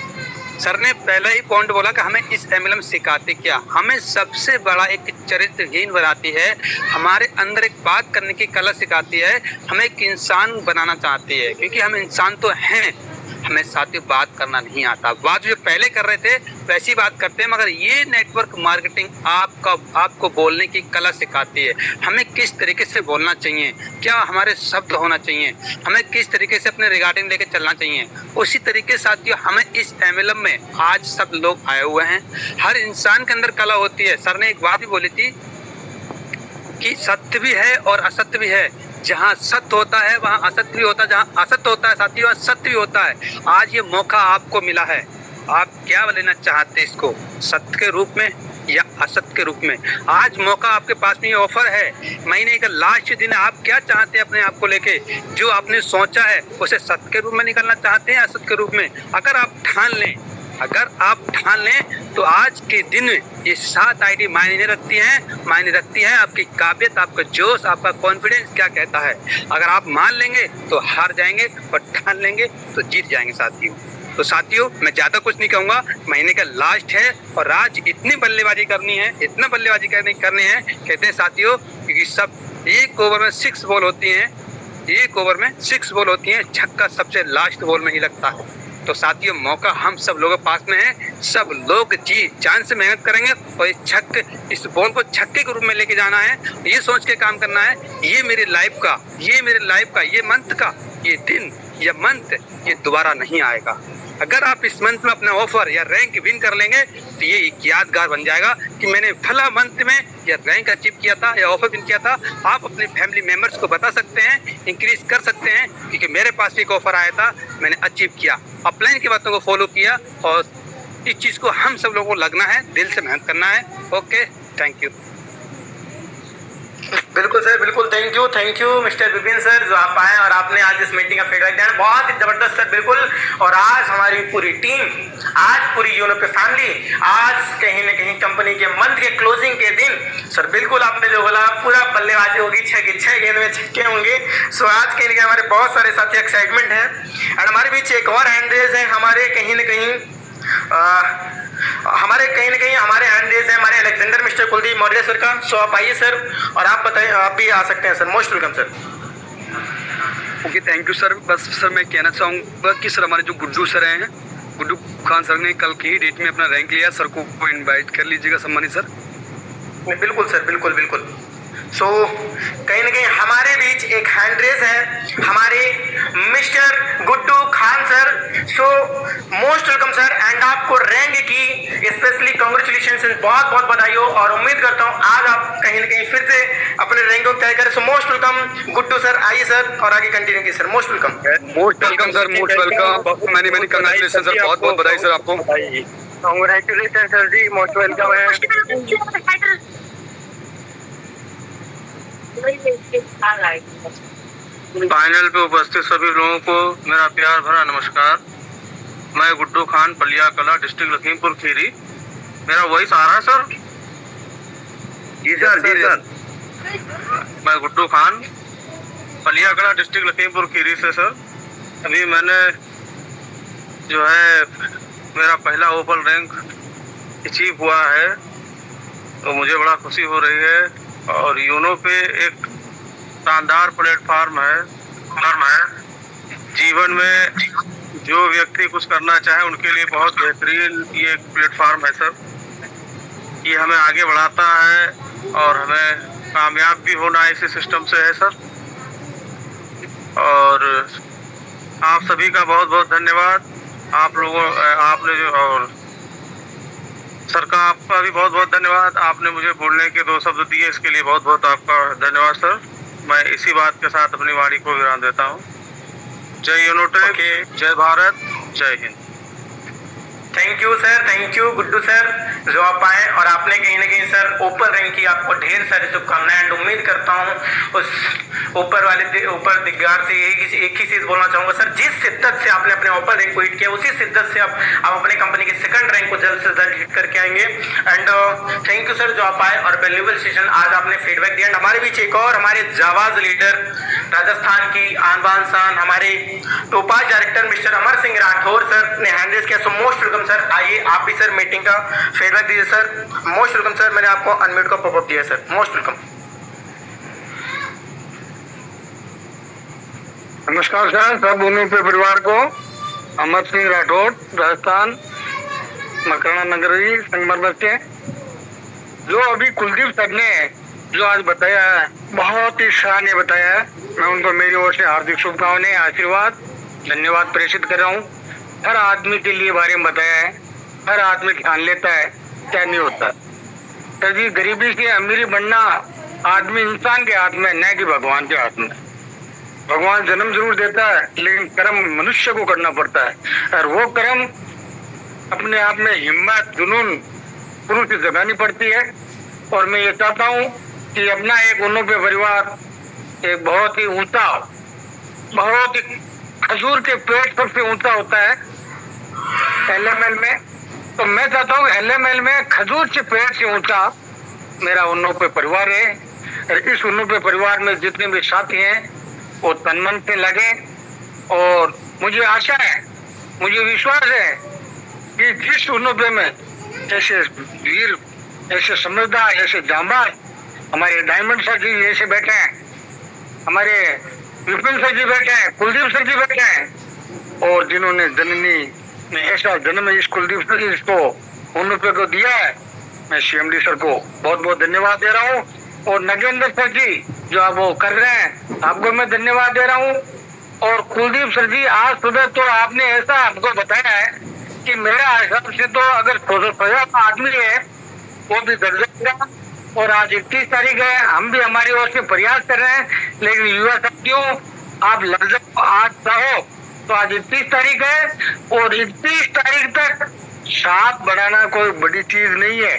सर ने पहला ही पॉइंट बोला कि हमें इस MLM सिखाते क्या, हमें सबसे बड़ा एक चरित्रहीन बनाती है, हमारे अंदर एक बात करने की कला सिखाती है, हमें एक इंसान बनाना चाहती है, क्योंकि हम इंसान तो हैं, हमें साथियों बात करना नहीं आता। बात जो पहले कर रहे थे वैसी बात करते हैं, मगर ये नेटवर्क मार्केटिंग आपको बोलने की कला सिखाती है, हमें किस तरीके से बोलना चाहिए, क्या हमारे शब्द होना चाहिए, हमें किस तरीके से अपने रिगार्डिंग लेके चलना चाहिए। उसी तरीके साथियों हमें इस MLM में आज सब लोग आए हुए हैं। हर इंसान के अंदर कला होती है। सर ने एक बात भी बोली थी कि सत्य भी है और असत्य भी है। जहाँ सत्य होता है वहाँ असत्य भी होता है, जहाँ असत्य होता है साथियों वहाँ सत्य भी होता है। आज ये मौका आपको मिला है, आप क्या लेना चाहते हैं, इसको सत्य के रूप में या असत्य के रूप में। आज मौका आपके पास में, ये ऑफर है, महीने का लास्ट दिन, आप क्या चाहते हैं अपने आप को लेके, जो आपने सोचा है उसे सत्य के रूप में निकलना चाहते हैं असत्य के रूप में। अगर आप ठान लें तो आज के दिन ये 7 आईडी मायने रखती हैं आपकी काबिलियत, आपका जोश, आपका कॉन्फिडेंस क्या कहता है। अगर आप मान लेंगे तो हार जाएंगे और ठान लेंगे तो जीत जाएंगे साथियों। तो साथियों मैं ज़्यादा कुछ नहीं कहूँगा, महीने का लास्ट है और आज इतनी बल्लेबाजी करनी है, इतना बल्लेबाजी करनी है कहते हैं साथियों, क्योंकि सब एक ओवर में 6 बॉल होती हैं, एक ओवर में 6 बॉल होती हैं, छक्का सबसे लास्ट बॉल में ही लगता है। तो साथियों मौका हम सब लोगों के पास में है, सब लोग जी जान से मेहनत करेंगे और इस बॉल को छक्के के रूप में लेके जाना है, ये सोच के काम करना है। ये मेरे लाइफ का, ये मंथ का, ये दिन, ये मंथ, ये दोबारा नहीं आएगा। अगर आप इस मंथ में अपना ऑफर या रैंक विन कर लेंगे तो ये एक यादगार बन जाएगा कि मैंने फला मंथ में या रैंक अचीव किया था या ऑफर विन किया था। आप अपने फैमिली मेंबर्स को बता सकते हैं, इंक्रीज कर सकते हैं, क्योंकि मेरे पास भी एक ऑफर आया था, मैंने अचीव किया, अपलाइन की बातों को फॉलो किया, और इस चीज़ को हम सब लोगों को लगना है, दिल से मेहनत करना है। Okay, thank you. बिल्कुल सर, बिल्कुल, thank you mister Vipin sir, जो आप आए और आपने आज इस मीटिंग का फीडबैक दिया, बहुत ही जबरदस्त सर, बिल्कुल। और आज हमारी पूरी टीम, आज पूरी यूनिप फैमिली, आज कहीं ना कहीं कंपनी के मंथ के क्लोजिंग के दिन सर, बिल्कुल आपने जो बोला पूरा बल्लेबाजी होगी, 6 गेंद में छक्के होंगे। सो आज कहीं ना कहीं हमारे बहुत सारे साथी एक्साइटमेंट है। एंड हमारे बीच एक और हैंड रेज है, हमारे कहीं ना कहीं हमारे हैंड रेज है हमारे Alexander mister Kuldeep Maurya sir का। सो आप आइए सर, और आप बताएं, आप भी आ सकते हैं sir. Most welcome sir. Okay, thank you sir. बस सर मैं कहना चाहूँगा कि सर हमारे जो गुड्डू सर हैं, गुड्डू खान सर ने कल की डेट में अपना रैंक लिया। सर को इनवाइट कर लीजिएगा सम्मानित सर। बिल्कुल सर, बिल्कुल बिल्कुल। सो कहीं ना कहीं हमारे बीच एक हैंड रेस है हमारे mister Guddu Khan sir. So most welcome sir, and आपको रैंक की स्पेशली कॉन्ग्रेचुलेशन, बहुत बहुत बधाई हो, और उम्मीद करता हूँ आज आप कहीं ना कहीं फिर से अपने रैंक को तय करें। सो मोस्ट वेलकम गुड्डू सर, आइए सर और आगे कंटिन्यू कीजिए sir. Most welcome. Most welcome sir, most welcome. Many congratulation sir, बहुत बहुत बधाई सर आपको। कांग्रेचुलेशन सर जी, मोस्ट वेलकम है। पैनल पे उपस्थित सभी लोगों को मेरा प्यार भरा नमस्कार। मैं गुड्डू खान, पलिया कला, डिस्ट्रिक्ट लखीमपुर खीरी। मेरा वॉइस आ रहा है सर? जी सर, जी सर। मैं गुड्डू खान, पलिया कला, डिस्ट्रिक्ट लखीमपुर खीरी से सर। अभी मैंने जो है मेरा पहला ओपन रैंक अचीव हुआ है, तो मुझे बड़ा खुशी हो रही है। और यूनो पे एक शानदार प्लेटफॉर्म है। जीवन में जो व्यक्ति कुछ करना चाहे उनके लिए बहुत बेहतरीन ये एक प्लेटफॉर्म है सर। ये हमें आगे बढ़ाता है और हमें कामयाब भी होना इसी सिस्टम से है सर। और आप सभी का बहुत बहुत धन्यवाद। आप लोगों आपने जो, और सर का आपका भी बहुत बहुत धन्यवाद। आपने मुझे बोलने के 2 शब्द दिए, इसके लिए बहुत बहुत आपका धन्यवाद सर। मैं इसी बात के साथ अपनी वाणी को विराम देता हूँ। जय यूनोटेक, जय भारत, जय Hind. Thank you sir, thank you Guddu sir, जो आप आए और आपने कहीं ना कहीं सर ऊपर रैंक की। आपको ढेर सारी शुभकामनाएं, एंड उम्मीद करता हूँ उस ऊपर दिग्गार से एक ही चीज बोलना चाहूंगा सर, जिस शिद्दत से आपने अपने ऊपर रैंक को हिट किया, उसी शिद्दत से आप अपने कंपनी के सेकंड रैंक को जल्द से जल्द हिट करके आएंगे। एंड थैंक यू सर जो आप आए और वैल्यूएबल सेशन आज आपने फीडबैक दिया। हमारे बीच एक और हमारे जाबाज लीडर, राजस्थान की आन बान शान, हमारे topaz director mister Amar Singh Rathore sir ने हैंड रेस किया। सो मोस्ट वेलकम सर, आइए आप भी सर मीटिंग का फीडबैक दीजिए सर। मोस्ट वेलकम सर, मैंने आपको अनम्यूट का पॉपअप दिया सर। Most welcome. नमस्कार सर, सब उन्हीं पे परिवार को। अमर सिंह राठौर, राजस्थान, मकराना नगरी, संगमरमर के। जो अभी कुलदीप सर ने जो आज बताया है, बहुत ही सराहनीय बताया है। मैं उनको मेरी ओर से हार्दिक शुभकामनाएं, आशीर्वाद, धन्यवाद प्रेषित कर रहा हूँ। हर आदमी के लिए बारे में बताया है, हर आदमी ध्यान लेता है, क्या नहीं होता। सर जी, गरीबी से अमीरी बनना आदमी इंसान के हाथ में, न कि भगवान के हाथ में। भगवान जन्म जरूर देता है, लेकिन कर्म मनुष्य को करना पड़ता है, और वो कर्म अपने आप में हिम्मत, जुनून पुरुष से जगानी पड़ती है। और मैं ये चाहता हूँ कि अपना एक उन्नों पे परिवार एक बहुत ही ऊंचा, बहुत ही खजूर के पेड़ सबसे ऊंचा होता है एलएमएल में। तो मैं चाहता हूँ एलएमएल में खजूर के पेड़ से ऊंचा मेरा उन्नों पे परिवार है। और इस उन्नों पे परिवार में जितने भी साथी हैं वो तन मन से लगे। और मुझे आशा है, मुझे विश्वास है कि जिस उन्नों पे में ऐसे वीर, ऐसे समझदार, ऐसे जांबाज हमारे डायमंड सर जी ऐसे बैठे हैं, हमारे विपिन सर जी बैठे हैं, कुलदीप सर जी बैठे हैं, और जिन्होंने जननी में ऐसा जन्म इस कुलदीप सर जी इसको उन रुपये को दिया है, मैं सीएमडी सर को बहुत बहुत धन्यवाद दे रहा हूँ। और नगेंद्र सर जी जो आप वो कर रहे हैं, आपको मैं धन्यवाद दे रहा हूँ। और कुलदीप सर जी, आज सुबह तो आपने ऐसा आपको बताया है कि मेरा हिसाब से तो अगर 100 आदमी है वो भी डर जाएगा। और आज 31 तारीख है, हम भी हमारी ओर से प्रयास कर रहे हैं, लेकिन युवा साथियों आप लड़ जाओ, आज चाहो तो आज 31 तारीख है, और 31 तारीख तक साथ बढ़ाना कोई बड़ी चीज नहीं है।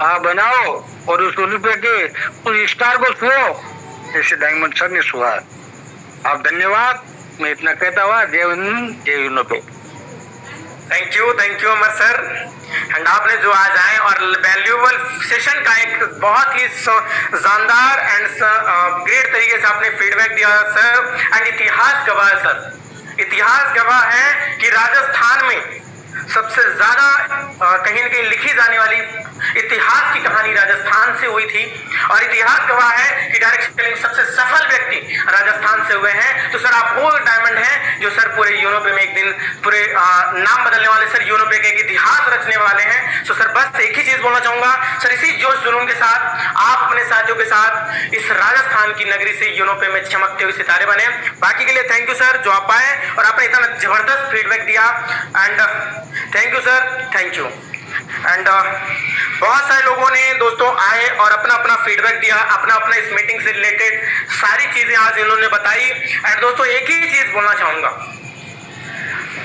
आप बनाओ और उस रुपये के उस स्टार को छुओ जैसे डायमंड सर ने छुआ। आप धन्यवाद, मैं इतना कहता हुआ जय हिंद, जय यूनोपे। Thank you Amar sir. And आपने जो आज आए और वैल्यूएबल सेशन का एक बहुत ही शानदार एंड ग्रेट तरीके से आपने फीडबैक दिया सर। एंड इतिहास गवाह है सर, इतिहास गवाह है कि राजस्थान में सबसे ज्यादा कहीं न कहीं लिखी जाने वाली इतिहास की कहानी राजस्थान से हुई थी और इतिहास गवाह है कि डायरेक्ट सेलिंग सबसे सफल व्यक्ति राजस्थान से हुए हैं। तो सर आप वो डायमंड हैं जो सर पूरे यूरोपे में एक दिन पूरे नाम बदलने वाले, सर यूरोपे के एक इतिहास रचने वाले हैं। तो सर बस एक ही चीज बोलना चाहूंगा सर, इसी जोश जुनून के साथ आप अपने साथियों के साथ इस राजस्थान की नगरी से यूरोपे में चमकते हुए सितारे बने। बाकी के लिए थैंक यू सर जो आप आए और आपने इतना जबरदस्त फीडबैक दिया and thank you sir, thank you. And बहुत सारे लोगों ने दोस्तों आए और अपना अपना फीडबैक दिया, अपना अपना इस मीटिंग से रिलेटेड सारी चीजें आज इन्होंने बताई। एंड दोस्तों एक ही चीज बोलना चाहूंगा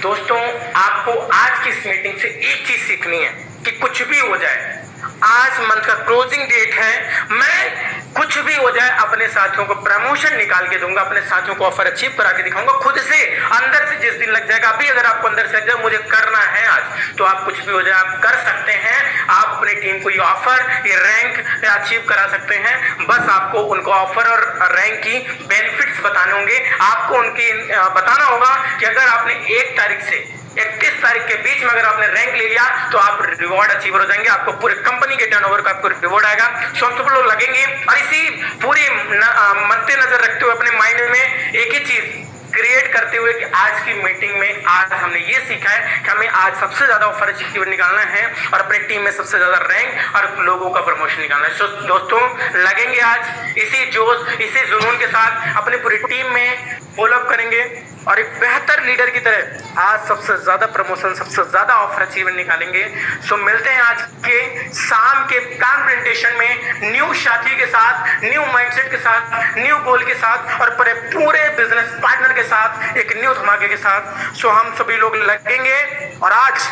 दोस्तों, आपको आज की इस मीटिंग से एक चीज सीखनी है कि कुछ भी हो जाए, आज मंथ का क्लोजिंग डेट है, मैं कुछ भी हो जाए अपने साथियों को प्रमोशन निकाल के दूंगा, अपने साथियों को ऑफर अचीव करा के दिखाऊंगा खुद से, अंदर से जिस दिन लग जाएगा। अभी अगर आपको अंदर से लग जाए मुझे करना है आज, तो आप कुछ भी हो जाए आप कर सकते हैं। आप अपनी टीम को ये ऑफर, ये रैंक अचीव करा सकते हैं। बस आपको उनको ऑफर और रैंक की बेनिफिट्स बताने होंगे, आपको उनकी बताना होगा कि अगर आपने 1 तारीख से 31 तारीख के बीच में अगर आपने रैंक ले लिया तो आप रिवॉर्ड अचीवर हो जाएंगे, आपको पूरे कंपनी के टर्नओवर का आपको रिवॉर्ड आएगा। सो हम सब लोग लगेंगे और इसी पूरी मद्देनजर रखते हुए अपने माइंड में एक ही चीज क्रिएट करते हुए कि आज की मीटिंग में आज हमने ये सीखा है कि हमें आज सबसे ज्यादा ऑफर अचीवर निकालना है और अपनी टीम में सबसे ज्यादा रैंक और लोगों का प्रमोशन निकालना है। सो दोस्तों लगेंगे आज इसी जोश, इसी जुनून के साथ अपनी पूरी टीम में फॉलोअप करेंगे और एक बेहतर लीडर की तरह आज सबसे ज्यादा प्रमोशन, सबसे ज्यादा ऑफर अचीवमेंट निकालेंगे। सो मिलते हैं आज के शाम के प्लान प्रेजेंटेशन में न्यू साथी के साथ, न्यू माइंडसेट के साथ, न्यू गोल के साथ और पूरे बिजनेस पार्टनर के साथ, एक न्यू धमाके के साथ। सो हम सभी लोग लगेंगे और आज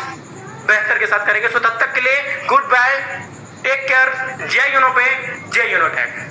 बेहतर के साथ करेंगे। सो तब तक के लिए गुड बाय, टेक केयर, जय यूनोपे, जय यूनोटेक।